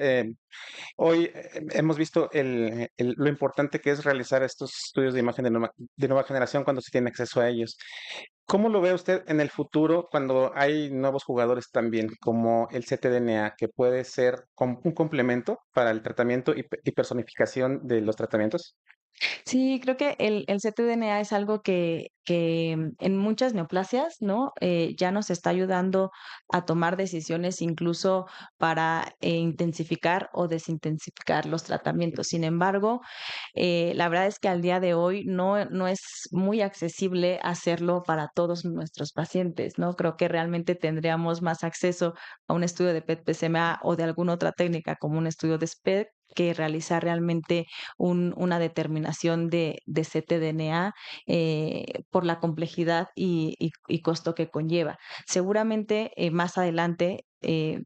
hoy hemos visto lo importante que es realizar estos estudios de imagen de nueva generación cuando se tiene acceso a ellos. ¿Cómo lo ve usted en el futuro cuando hay nuevos jugadores también, como el ctDNA, que puede ser un complemento para el tratamiento y personificación de los tratamientos? Sí, creo que el ctDNA es algo que en muchas neoplasias, ¿no? Ya nos está ayudando a tomar decisiones incluso para intensificar o desintensificar los tratamientos. Sin embargo, la verdad es que al día de hoy no es muy accesible hacerlo para todos nuestros pacientes, ¿no? Creo que realmente tendríamos más acceso a un estudio de PET-PSMA o de alguna otra técnica como un estudio de SPECT que realizar realmente una determinación de ctDNA por la complejidad y costo que conlleva. Seguramente más adelante,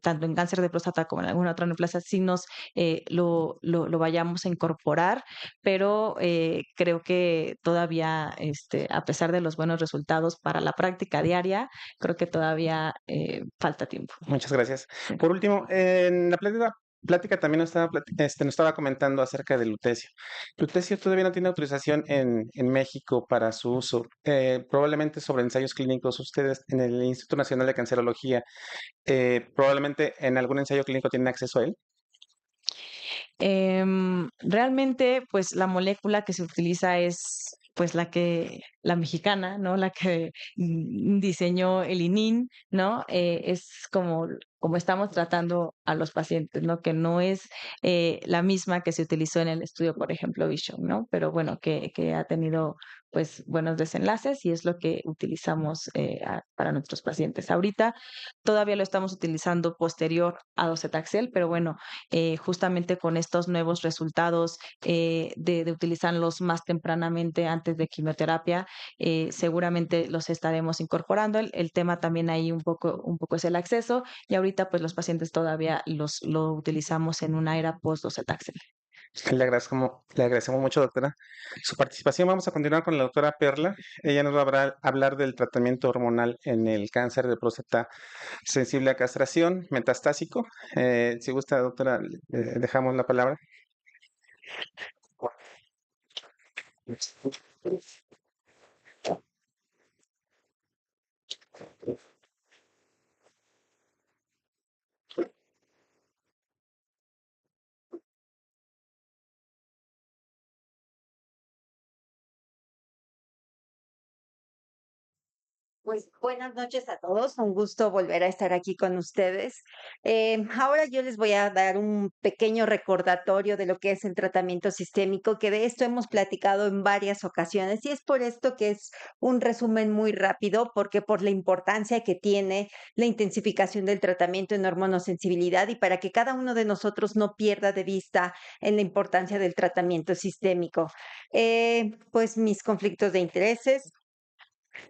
tanto en cáncer de próstata como en alguna otra neoplasia, sí lo vayamos a incorporar, pero creo que todavía, a pesar de los buenos resultados para la práctica diaria, creo que todavía falta tiempo. Muchas gracias. Sí. Por último, en la plática también nos estaba comentando acerca del lutecio. Lutecio todavía no tiene autorización en México para su uso. Probablemente sobre ensayos clínicos, ustedes en el Instituto Nacional de Cancerología, probablemente en algún ensayo clínico tienen acceso a él. Realmente, pues la molécula que se utiliza es pues la mexicana, ¿no? La que diseñó el ININ, ¿no? Es como estamos tratando a los pacientes, ¿no? Que no es la misma que se utilizó en el estudio, por ejemplo, Vision, ¿no? Pero bueno, que ha tenido pues buenos desenlaces y es lo que utilizamos para nuestros pacientes. Ahorita todavía lo estamos utilizando posterior a docetaxel, pero bueno, justamente con estos nuevos resultados de utilizarlos más tempranamente antes de quimioterapia, seguramente los estaremos incorporando. El tema también ahí un poco es el acceso y ahorita pues los pacientes todavía lo utilizamos en una era post-docetaxel. Le agradecemos mucho, doctora, su participación. Vamos a continuar con la doctora Perla. Ella nos va a hablar del tratamiento hormonal en el cáncer de próstata sensible a castración metastásico. Si gusta, doctora, dejamos la palabra. Pues buenas noches a todos, un gusto volver a estar aquí con ustedes. Ahora yo les voy a dar un pequeño recordatorio de lo que es el tratamiento sistémico, que de esto hemos platicado en varias ocasiones y es por esto que es un resumen muy rápido, porque por la importancia que tiene la intensificación del tratamiento en hormonosensibilidad y para que cada uno de nosotros no pierda de vista en la importancia del tratamiento sistémico. Pues mis conflictos de intereses.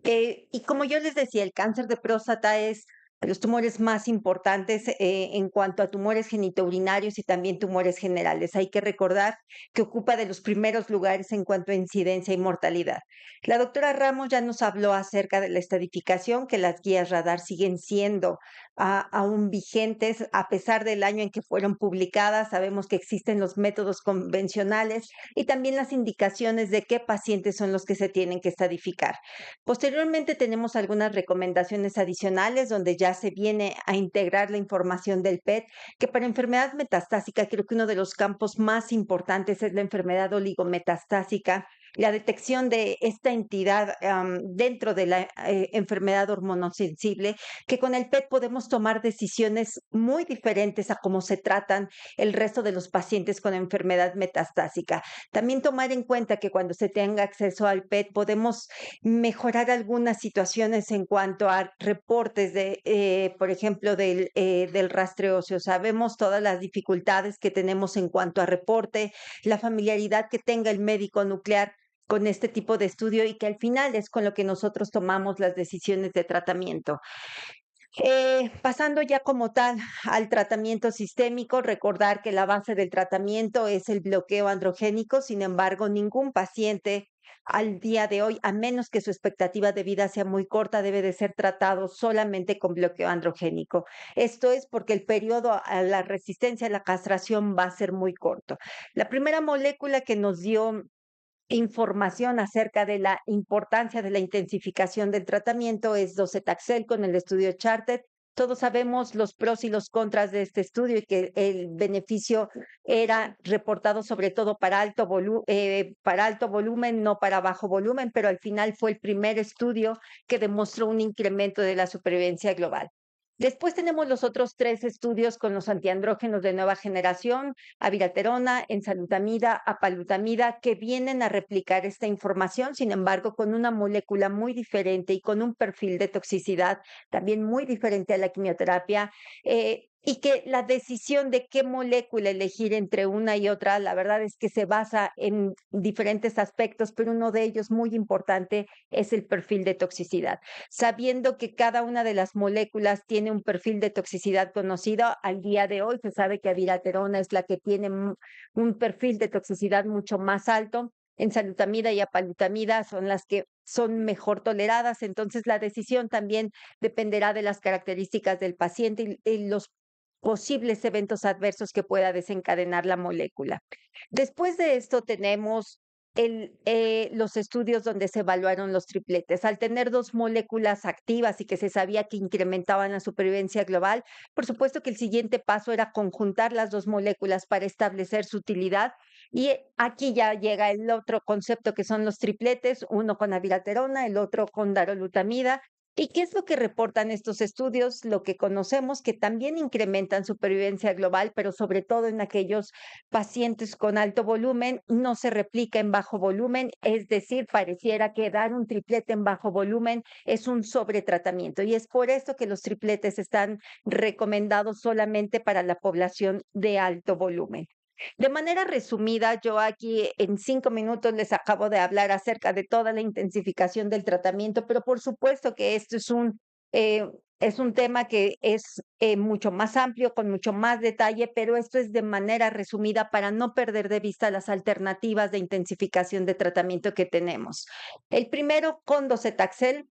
Y como yo les decía, el cáncer de próstata es de los tumores más importantes en cuanto a tumores genitourinarios y también tumores generales. Hay que recordar que ocupa de los primeros lugares en cuanto a incidencia y mortalidad. La doctora Ramos ya nos habló acerca de la estadificación, que las guías radar siguen siendo aún vigentes a pesar del año en que fueron publicadas. Sabemos que existen los métodos convencionales y también las indicaciones de qué pacientes son los que se tienen que estadificar. Posteriormente tenemos algunas recomendaciones adicionales donde ya se viene a integrar la información del PET, que para enfermedad metastásica creo que uno de los campos más importantes es la enfermedad oligometastásica. La detección de esta entidad dentro de la enfermedad hormonosensible, que con el PET podemos tomar decisiones muy diferentes a cómo se tratan el resto de los pacientes con enfermedad metastásica. También tomar en cuenta que cuando se tenga acceso al PET podemos mejorar algunas situaciones en cuanto a reportes por ejemplo, del rastreo óseo. Sabemos todas las dificultades que tenemos en cuanto a reporte, la familiaridad que tenga el médico nuclear con este tipo de estudio y que al final es con lo que nosotros tomamos las decisiones de tratamiento. Pasando ya como tal al tratamiento sistémico, recordar que la base del tratamiento es el bloqueo androgénico. Sin embargo, ningún paciente al día de hoy, a menos que su expectativa de vida sea muy corta, debe de ser tratado solamente con bloqueo androgénico. Esto es porque el periodo a la resistencia a la castración va a ser muy corto. La primera molécula que nos dio información acerca de la importancia de la intensificación del tratamiento es docetaxel con el estudio Charted. Todos sabemos los pros y los contras de este estudio y que el beneficio era reportado sobre todo para para alto volumen, no para bajo volumen, pero al final fue el primer estudio que demostró un incremento de la supervivencia global. Después tenemos los otros 3 estudios con los antiandrógenos de nueva generación, abiraterona, enzalutamida, apalutamida, que vienen a replicar esta información, sin embargo, con una molécula muy diferente y con un perfil de toxicidad también muy diferente a la quimioterapia. y que la decisión de qué molécula elegir entre una y otra, la verdad es que se basa en diferentes aspectos, pero uno de ellos muy importante es el perfil de toxicidad. Sabiendo que cada una de las moléculas tiene un perfil de toxicidad conocido, al día de hoy se sabe que abiraterona es la que tiene un perfil de toxicidad mucho más alto. Enzalutamida y apalutamida son las que son mejor toleradas, entonces la decisión también dependerá de las características del paciente y los posibles eventos adversos que pueda desencadenar la molécula. Después de esto tenemos los estudios donde se evaluaron los tripletes. Al tener dos moléculas activas y que se sabía que incrementaban la supervivencia global, por supuesto que el siguiente paso era conjuntar las dos moléculas para establecer su utilidad. Y aquí ya llega el otro concepto que son los tripletes, uno con abiraterona, el otro con darolutamida. ¿Y qué es lo que reportan estos estudios? Lo que conocemos que también incrementan supervivencia global, pero sobre todo en aquellos pacientes con alto volumen, no se replica en bajo volumen, es decir, pareciera que dar un triplete en bajo volumen es un sobretratamiento y es por esto que los tripletes están recomendados solamente para la población de alto volumen. De manera resumida, yo aquí en 5 minutos les acabo de hablar acerca de toda la intensificación del tratamiento, pero por supuesto que esto es un tema que es mucho más amplio, con mucho más detalle, pero esto es de manera resumida para no perder de vista las alternativas de intensificación de tratamiento que tenemos. El primero con docetaxel,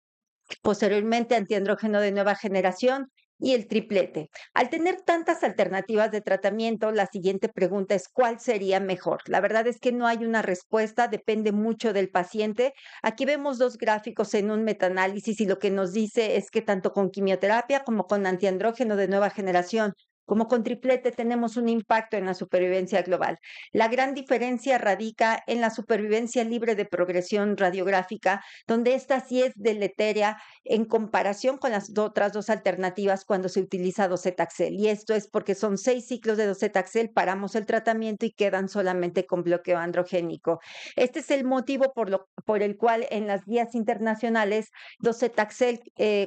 posteriormente antiandrógeno de nueva generación y el triplete. Al tener tantas alternativas de tratamiento, la siguiente pregunta es ¿cuál sería mejor? La verdad es que no hay una respuesta, depende mucho del paciente. Aquí vemos dos gráficos en un metaanálisis y lo que nos dice es que tanto con quimioterapia como con antiandrógeno de nueva generación como con triplete tenemos un impacto en la supervivencia global. La gran diferencia radica en la supervivencia libre de progresión radiográfica, donde esta sí es deletérea en comparación con las otras dos alternativas cuando se utiliza docetaxel. Y esto es porque son 6 ciclos de docetaxel, paramos el tratamiento y quedan solamente con bloqueo androgénico. Este es el motivo por el cual en las guías internacionales docetaxel,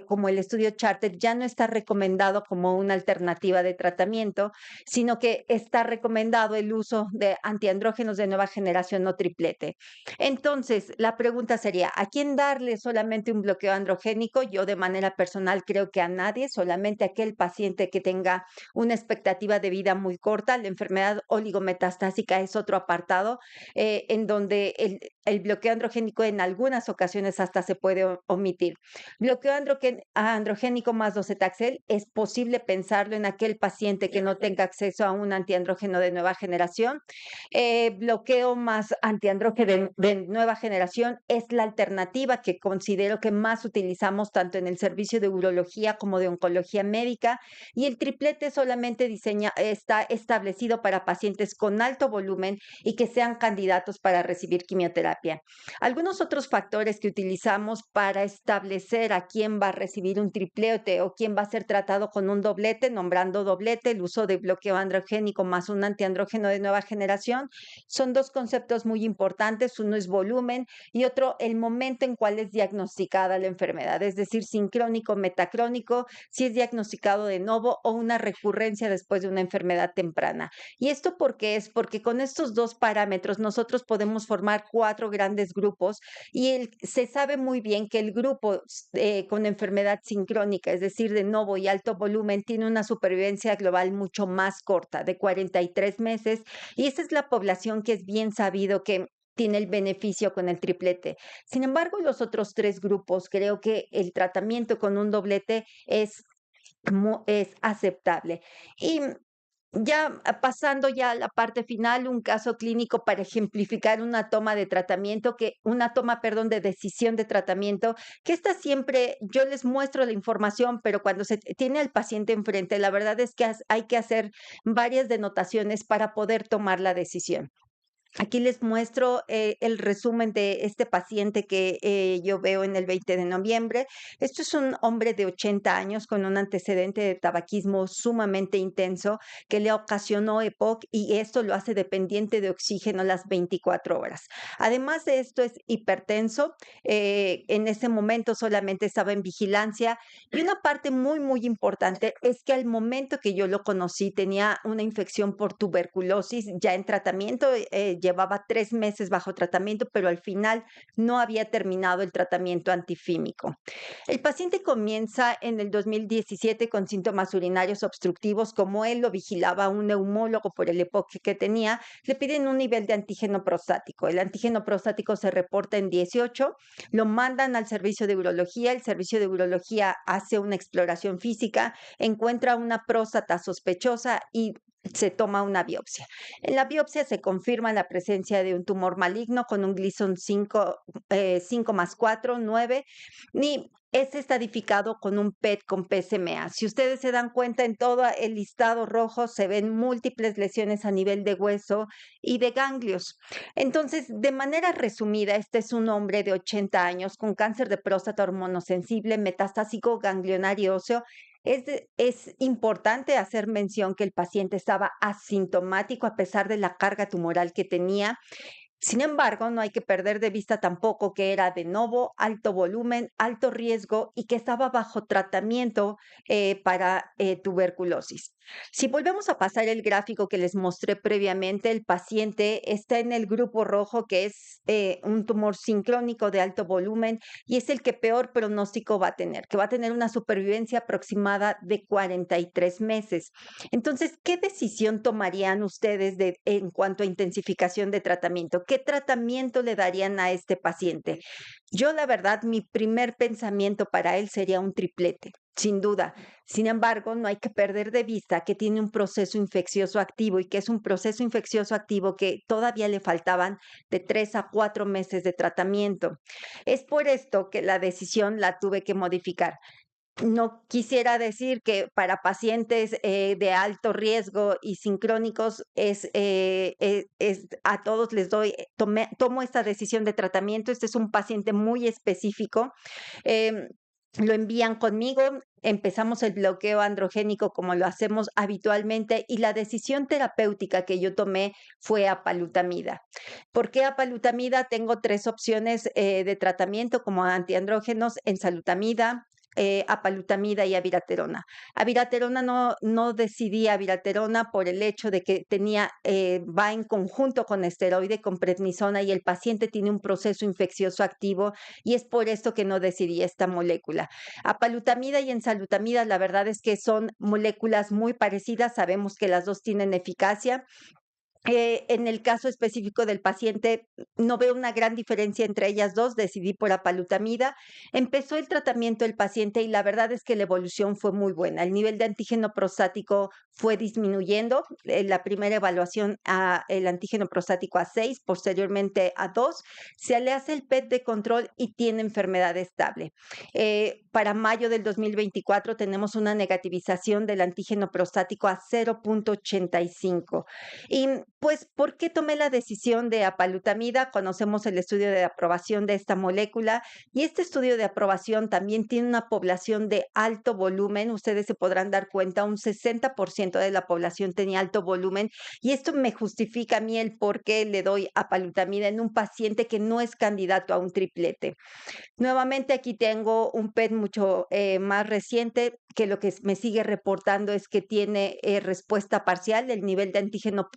como el estudio Charter, ya no está recomendado como una alternativa de tratamiento, sino que está recomendado el uso de antiandrógenos de nueva generación o triplete. Entonces, la pregunta sería, ¿a quién darle solamente un bloqueo androgénico? Yo de manera personal creo que a nadie, solamente a aquel paciente que tenga una expectativa de vida muy corta. La enfermedad oligometastásica es otro apartado en donde el bloqueo androgénico en algunas ocasiones hasta se puede omitir. Bloqueo androgénico más docetaxel es posible pensarlo en aquel paciente que no tenga acceso a un antiandrógeno de nueva generación. Bloqueo más antiandrógeno de nueva generación es la alternativa que considero que más utilizamos tanto en el servicio de urología como de oncología médica, y el triplete solamente está establecido para pacientes con alto volumen y que sean candidatos para recibir quimioterapia. Algunos otros factores que utilizamos para establecer a quién va a recibir un triplete o quién va a ser tratado con un doblete, nombrando doblete, el uso de bloqueo androgénico más un antiandrógeno de nueva generación, son dos conceptos muy importantes. Uno es volumen y otro el momento en cual es diagnosticada la enfermedad, es decir, sincrónico, metacrónico, si es diagnosticado de nuevo o una recurrencia después de una enfermedad temprana. ¿Y esto por qué es? Porque con estos dos parámetros nosotros podemos formar 4 grandes grupos y se sabe muy bien que el grupo con enfermedad sincrónica, es decir, de novo y alto volumen, tiene una supervivencia global mucho más corta, de 43 meses, y esa es la población que es bien sabido que tiene el beneficio con el triplete. Sin embargo, los otros 3 grupos, creo que el tratamiento con un doblete es aceptable. Y ya pasando ya a la parte final, un caso clínico para ejemplificar perdón, de decisión de tratamiento, que esta siempre, yo les muestro la información, pero cuando se tiene al paciente enfrente, la verdad es que hay que hacer varias denotaciones para poder tomar la decisión. Aquí les muestro el resumen de este paciente que yo veo en el 20 de noviembre. Esto es un hombre de 80 años con un antecedente de tabaquismo sumamente intenso que le ocasionó EPOC y esto lo hace dependiente de oxígeno las 24 horas. Además de esto es hipertenso. En ese momento solamente estaba en vigilancia y una parte muy, muy importante es que al momento que yo lo conocí tenía una infección por tuberculosis ya en tratamiento, llevaba 3 meses bajo tratamiento, pero al final no había terminado el tratamiento antifímico. El paciente comienza en el 2017 con síntomas urinarios obstructivos. Como él lo vigilaba un neumólogo por el EPOC que tenía, le piden un nivel de antígeno prostático. El antígeno prostático se reporta en 18, lo mandan al servicio de urología. El servicio de urología hace una exploración física, encuentra una próstata sospechosa y se toma una biopsia. En la biopsia se confirma la presencia de un tumor maligno con un Gleason 5 más 4, 9, y es estadificado con un PET con PSMA. Si ustedes se dan cuenta, en todo el listado rojo se ven múltiples lesiones a nivel de hueso y de ganglios. Entonces, de manera resumida, este es un hombre de 80 años con cáncer de próstata hormonosensible, metastásico ganglionario óseo. Es importante hacer mención que el paciente estaba asintomático a pesar de la carga tumoral que tenía. Sin embargo, no hay que perder de vista tampoco que era de novo, alto volumen, alto riesgo y que estaba bajo tratamiento para tuberculosis. Si volvemos a pasar el gráfico que les mostré previamente, el paciente está en el grupo rojo, que es un tumor sincrónico de alto volumen y es el que peor pronóstico va a tener, que va a tener una supervivencia aproximada de 43 meses. Entonces, ¿qué decisión tomarían ustedes en cuanto a intensificación de tratamiento? ¿Qué tratamiento le darían a este paciente? Yo, la verdad, mi primer pensamiento para él sería un triplete, sin duda. Sin embargo, no hay que perder de vista que tiene un proceso infeccioso activo y que es un proceso infeccioso activo que todavía le faltaban de 3 a 4 meses de tratamiento. Es por esto que la decisión la tuve que modificar. No quisiera decir que para pacientes de alto riesgo y sincrónicos a todos les doy, tomo esta decisión de tratamiento. Este es un paciente muy específico. Em, lo envían conmigo, empezamos el bloqueo androgénico como lo hacemos habitualmente y la decisión terapéutica que yo tomé fue apalutamida. ¿Por qué apalutamida? Tengo 3 opciones de tratamiento como antiandrógenos: enzalutamida, apalutamida y abiraterona. Abiraterona no decidí abiraterona por el hecho de que va en conjunto con esteroide, con prednisona, y el paciente tiene un proceso infeccioso activo y es por esto que no decidí esta molécula. Apalutamida y enzalutamida, la verdad es que son moléculas muy parecidas, sabemos que las dos tienen eficacia. En el caso específico del paciente, no veo una gran diferencia entre ellas dos, decidí por apalutamida. Empezó el tratamiento del paciente y la verdad es que la evolución fue muy buena. El nivel de antígeno prostático fue disminuyendo. La primera evaluación, el antígeno prostático a 6, posteriormente a 2. Se le hace el PET de control y tiene enfermedad estable. Para mayo del 2024 tenemos una negativización del antígeno prostático a 0.85. Y pues, ¿por qué tomé la decisión de apalutamida? Conocemos el estudio de aprobación de esta molécula y este estudio de aprobación también tiene una población de alto volumen. Ustedes se podrán dar cuenta, un 60% de la población tenía alto volumen y esto me justifica a mí el por qué le doy apalutamida en un paciente que no es candidato a un triplete. Nuevamente aquí tengo un PET mucho más reciente que lo que me sigue reportando es que tiene respuesta parcial. El nivel de antígeno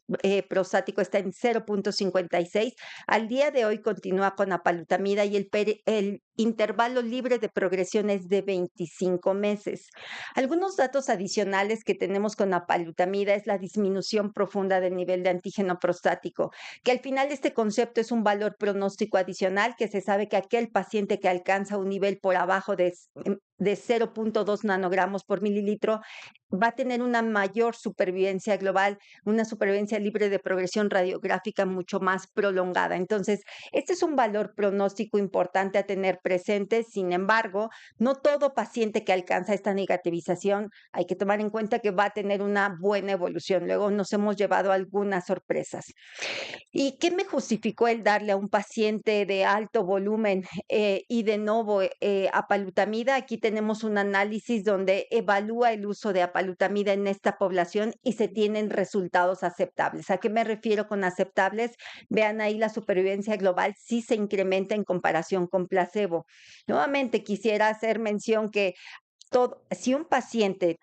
prostático está en 0.56. Al día de hoy continúa con apalutamida y el intervalo libre de progresión es de 25 meses. Algunos datos adicionales que tenemos con apalutamida es la disminución profunda del nivel de antígeno prostático, que al final este concepto es un valor pronóstico adicional, que se sabe que aquel paciente que alcanza un nivel por abajo de 0.2 nanogramos por mililitro va a tener una mayor supervivencia global, una supervivencia libre de progresión radiográfica mucho más prolongada. Entonces, este es un valor pronóstico importante a tener presentes. Sin embargo, no todo paciente que alcanza esta negativización hay que tomar en cuenta que va a tener una buena evolución. Luego nos hemos llevado algunas sorpresas. ¿Y qué me justificó el darle a un paciente de alto volumen y de nuevo apalutamida? Aquí tenemos un análisis donde evalúa el uso de apalutamida en esta población y se tienen resultados aceptables. ¿A qué me refiero con aceptables? Vean ahí la supervivencia global sí se incrementa en comparación con placebo. Nuevamente quisiera hacer mención que si un paciente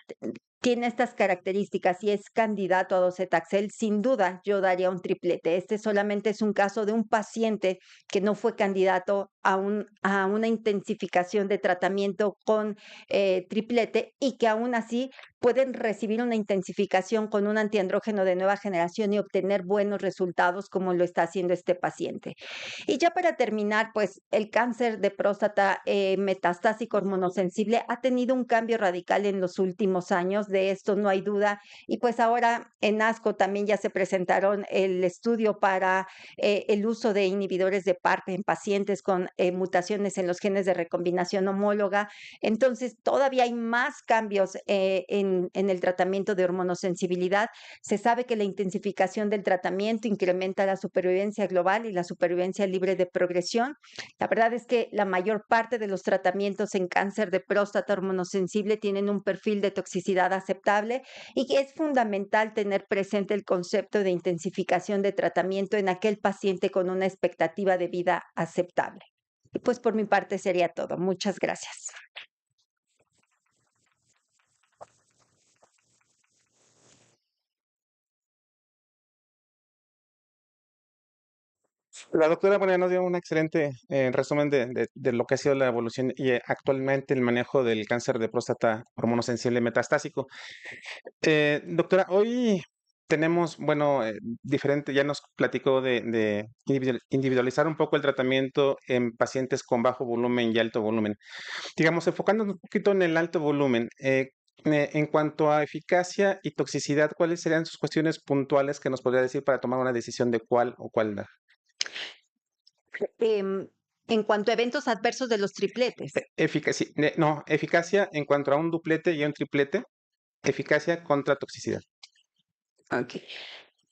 tiene estas características y es candidato a docetaxel, sin duda yo daría un triplete. Este solamente es un caso de un paciente que no fue candidato a una intensificación de tratamiento con triplete y que aún así pueden recibir una intensificación con un antiandrógeno de nueva generación y obtener buenos resultados como lo está haciendo este paciente. Y ya para terminar, pues el cáncer de próstata metastásico hormonosensible ha tenido un cambio radical en los últimos años, de esto no hay duda. Y pues ahora en ASCO también ya se presentaron el estudio para el uso de inhibidores de PARP en pacientes con mutaciones en los genes de recombinación homóloga. Entonces, todavía hay más cambios en el tratamiento de hormonosensibilidad. Se sabe que la intensificación del tratamiento incrementa la supervivencia global y la supervivencia libre de progresión. La verdad es que la mayor parte de los tratamientos en cáncer de próstata hormonosensible tienen un perfil de toxicidad aceptable y que es fundamental tener presente el concepto de intensificación de tratamiento en aquel paciente con una expectativa de vida aceptable. Y pues por mi parte sería todo. Muchas gracias. La doctora, bueno, nos dio un excelente resumen de lo que ha sido la evolución y actualmente el manejo del cáncer de próstata hormonosensible metastásico. Doctora, hoy tenemos, bueno, diferente, ya nos platicó de individualizar un poco el tratamiento en pacientes con bajo volumen y alto volumen. Digamos, enfocándonos un poquito en el alto volumen, en cuanto a eficacia y toxicidad, ¿cuáles serían sus cuestiones puntuales que nos podría decir para tomar una decisión de cuál o cuál dar? En cuanto a eventos adversos de los tripletes. Eficacia, no, eficacia en cuanto a un duplete y un triplete, eficacia contra toxicidad. Ok.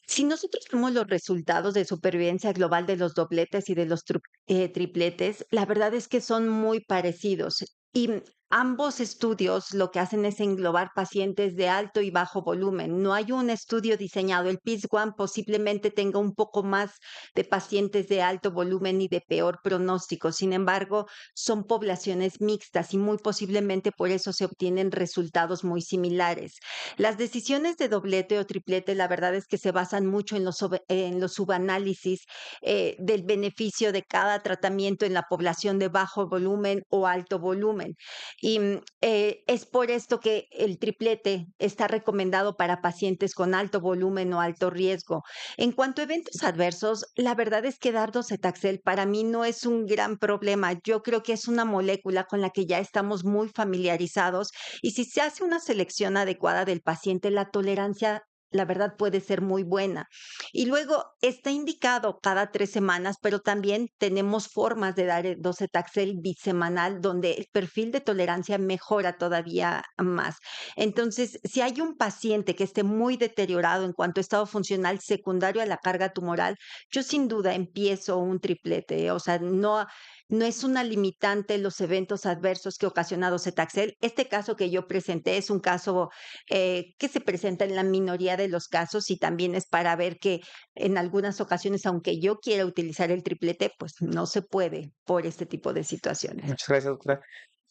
Si nosotros vemos los resultados de supervivencia global de los dobletes y de los tripletes, la verdad es que son muy parecidos. Y ambos estudios lo que hacen es englobar pacientes de alto y bajo volumen. No hay un estudio diseñado. El PIS-1 posiblemente tenga un poco más de pacientes de alto volumen y de peor pronóstico. Sin embargo, son poblaciones mixtas y muy posiblemente por eso se obtienen resultados muy similares. Las decisiones de doblete o triplete, la verdad es que se basan mucho en los subanálisis del beneficio de cada tratamiento en la población de bajo volumen o alto volumen. Y es por esto que el triplete está recomendado para pacientes con alto volumen o alto riesgo. En cuanto a eventos adversos, la verdad es que dar docetaxel para mí no es un gran problema. Yo creo que es una molécula con la que ya estamos muy familiarizados y si se hace una selección adecuada del paciente, la tolerancia, la verdad, puede ser muy buena. Y luego está indicado cada 3 semanas, pero también tenemos formas de dar el docetaxel bisemanal, donde el perfil de tolerancia mejora todavía más. Entonces, si hay un paciente que esté muy deteriorado en cuanto a estado funcional secundario a la carga tumoral, yo sin duda empiezo un triplete. O sea, no es una limitante los eventos adversos que ocasiona docetaxel. Este caso que yo presenté es un caso que se presenta en la minoría de los casos y también es para ver que en algunas ocasiones, aunque yo quiera utilizar el triplete, pues no se puede por este tipo de situaciones. Muchas gracias, doctora.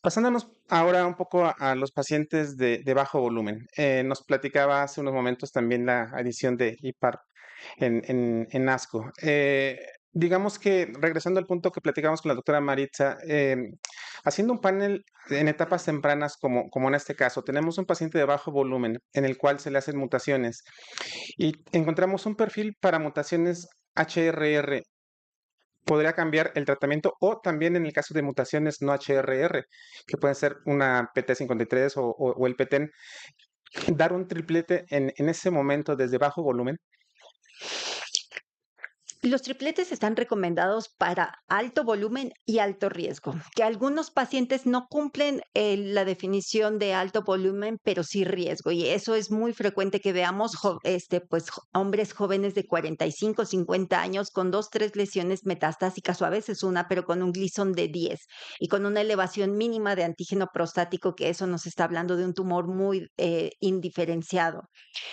Pasándonos ahora un poco a los pacientes de bajo volumen. Nos platicaba hace unos momentos también la adición de IPAR en ASCO. Digamos que, regresando al punto que platicamos con la doctora Maritza, haciendo un panel en etapas tempranas, como en este caso, tenemos un paciente de bajo volumen en el cual se le hacen mutaciones y encontramos un perfil para mutaciones HRR. Podría cambiar el tratamiento o también en el caso de mutaciones no HRR, que pueden ser una PT53 o el PTEN, dar un triplete en ese momento desde bajo volumen. Los tripletes están recomendados para alto volumen y alto riesgo, que algunos pacientes no cumplen la definición de alto volumen, pero sí riesgo. Y eso es muy frecuente que veamos hombres jóvenes de 45, 50 años con 2, 3 lesiones metastásicas o a veces una, pero con un Gleason de 10 y con una elevación mínima de antígeno prostático, que eso nos está hablando de un tumor muy indiferenciado.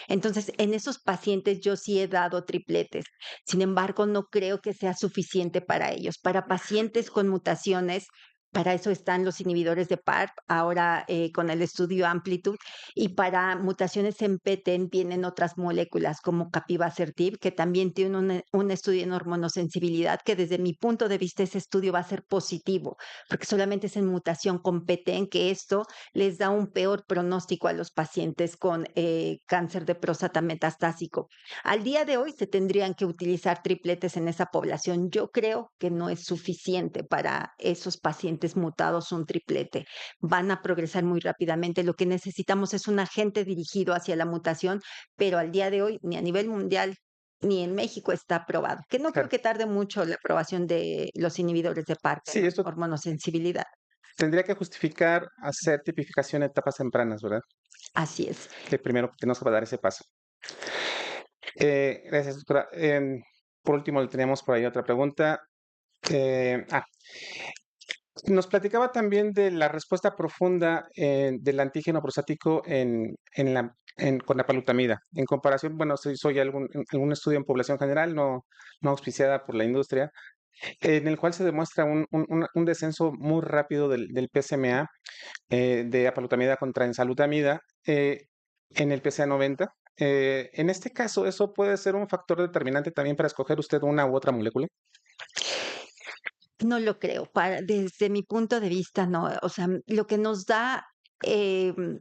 Entonces, en esos pacientes yo sí he dado tripletes. Sin embargo, no creo que sea suficiente para ellos. Para pacientes con mutaciones, para eso están los inhibidores de PARP, ahora con el estudio Amplitude, y para mutaciones en PTEN vienen otras moléculas como capivasertib, que también tiene un estudio en hormonosensibilidad, que desde mi punto de vista ese estudio va a ser positivo, porque solamente es en mutación con PTEN, que esto les da un peor pronóstico a los pacientes con cáncer de próstata metastásico. Al día de hoy se tendrían que utilizar tripletes en esa población. Yo creo que no es suficiente para esos pacientes mutados un triplete. Van a progresar muy rápidamente. Lo que necesitamos es un agente dirigido hacia la mutación, pero al día de hoy ni a nivel mundial ni en México está aprobado. Que no creo Claro. que tarde mucho la aprobación de los inhibidores de PARP, Sí, esto hormonosensibilidad. tendría que justificar hacer tipificación en etapas tempranas, ¿verdad? Así es. Que primero tenemos que dar ese paso. Gracias, doctora. Por último, le teníamos por ahí otra pregunta. Nos platicaba también de la respuesta profunda del antígeno prostático con la palutamida. En comparación, bueno, si soy algún estudio en población general, no auspiciada por la industria, en el cual se demuestra un descenso muy rápido del PSMA de apalutamida contra enzalutamida en el PSA90. En este caso, ¿eso puede ser un factor determinante también para escoger usted una u otra molécula? No lo creo. Desde mi punto de vista, no. O sea, lo que nos da, el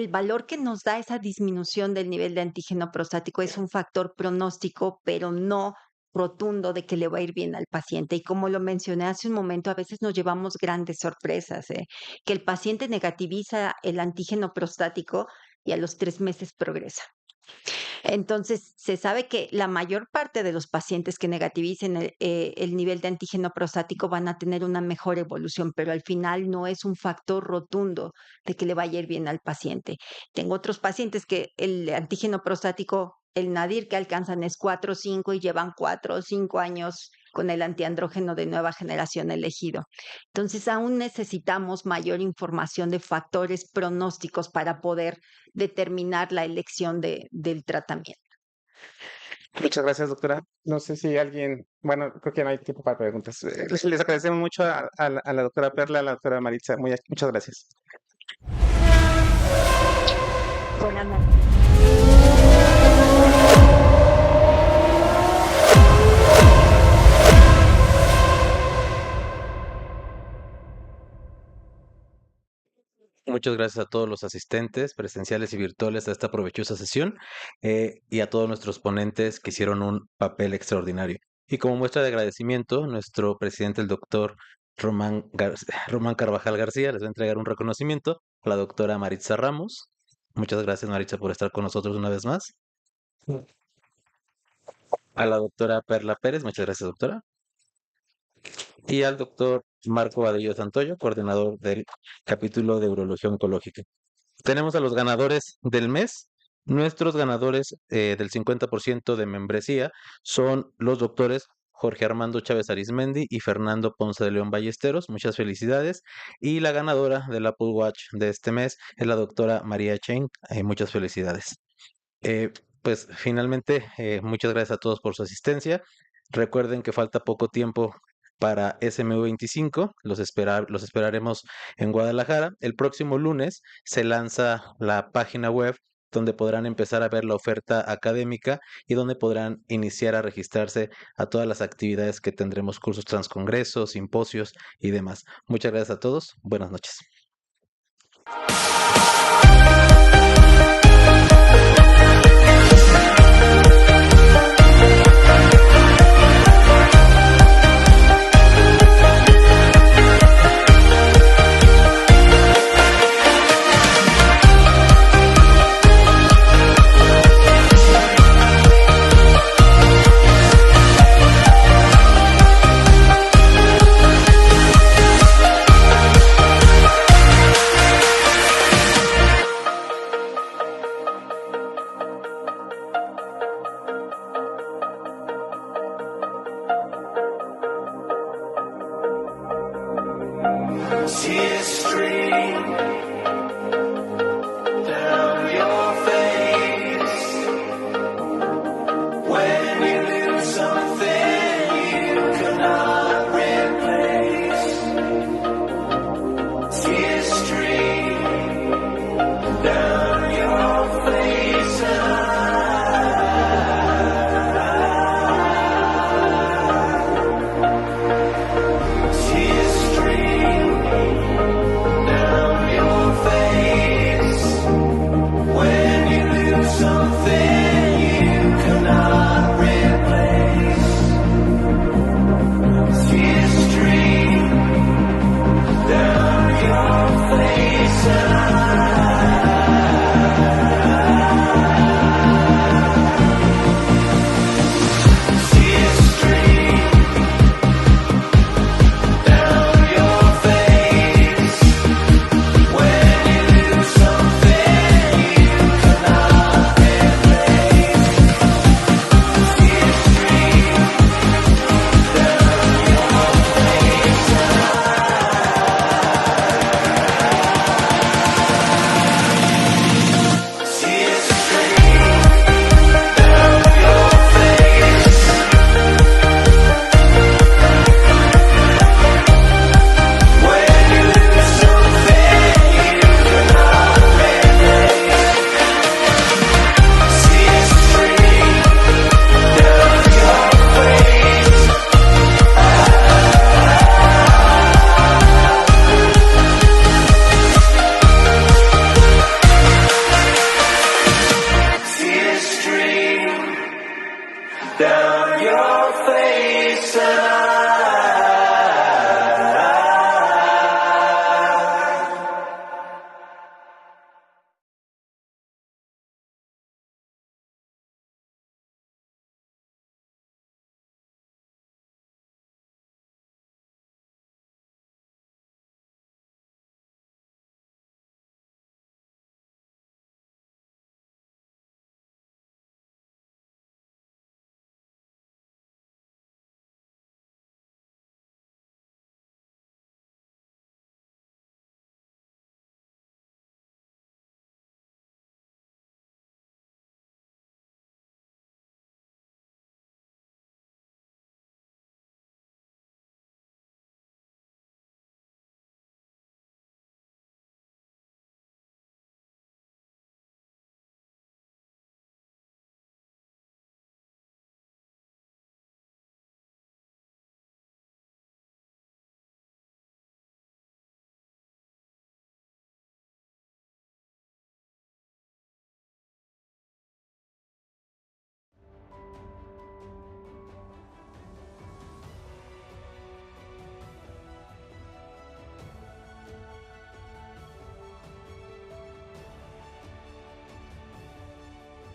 valor que nos da esa disminución del nivel de antígeno prostático es un factor pronóstico, pero no rotundo de que le va a ir bien al paciente. Y como lo mencioné hace un momento, a veces nos llevamos grandes sorpresas, que el paciente negativiza el antígeno prostático y a los 3 meses progresa. Entonces, se sabe que la mayor parte de los pacientes que negativicen el nivel de antígeno prostático van a tener una mejor evolución, pero al final no es un factor rotundo de que le vaya a ir bien al paciente. Tengo otros pacientes que el antígeno prostático, el nadir que alcanzan es 4 o 5 y llevan 4 o 5 años con el antiandrógeno de nueva generación elegido. Entonces, aún necesitamos mayor información de factores pronósticos para poder determinar la elección del tratamiento. Muchas gracias, doctora. No sé si alguien, bueno, creo que no hay tiempo para preguntas. Les agradecemos mucho a la doctora Perla, a la doctora Maritza. Muchas gracias. Buenas noches. Muchas gracias a todos los asistentes presenciales y virtuales a esta provechosa sesión y a todos nuestros ponentes que hicieron un papel extraordinario. Y como muestra de agradecimiento, nuestro presidente, el doctor Román Carvajal García, les va a entregar un reconocimiento a la doctora Maritza Ramos. Muchas gracias, Maritza, por estar con nosotros una vez más. A la doctora Perla Pérez, muchas gracias, doctora. Y al doctor Marco Vadillo Santoyo, coordinador del capítulo de Urología Oncológica. Tenemos a los ganadores del mes. Nuestros ganadores del 50% de membresía son los doctores Jorge Armando Chávez Arismendi y Fernando Ponce de León Ballesteros. Muchas felicidades. Y la ganadora del Apple Watch de este mes es la doctora María Chain. Muchas felicidades. Pues finalmente, muchas gracias a todos por su asistencia. Recuerden que falta poco tiempo para SMU25, los esperaremos en Guadalajara. El próximo lunes se lanza la página web donde podrán empezar a ver la oferta académica y donde podrán iniciar a registrarse a todas las actividades que tendremos, cursos transcongresos, simposios y demás. Muchas gracias a todos. Buenas noches. tears stream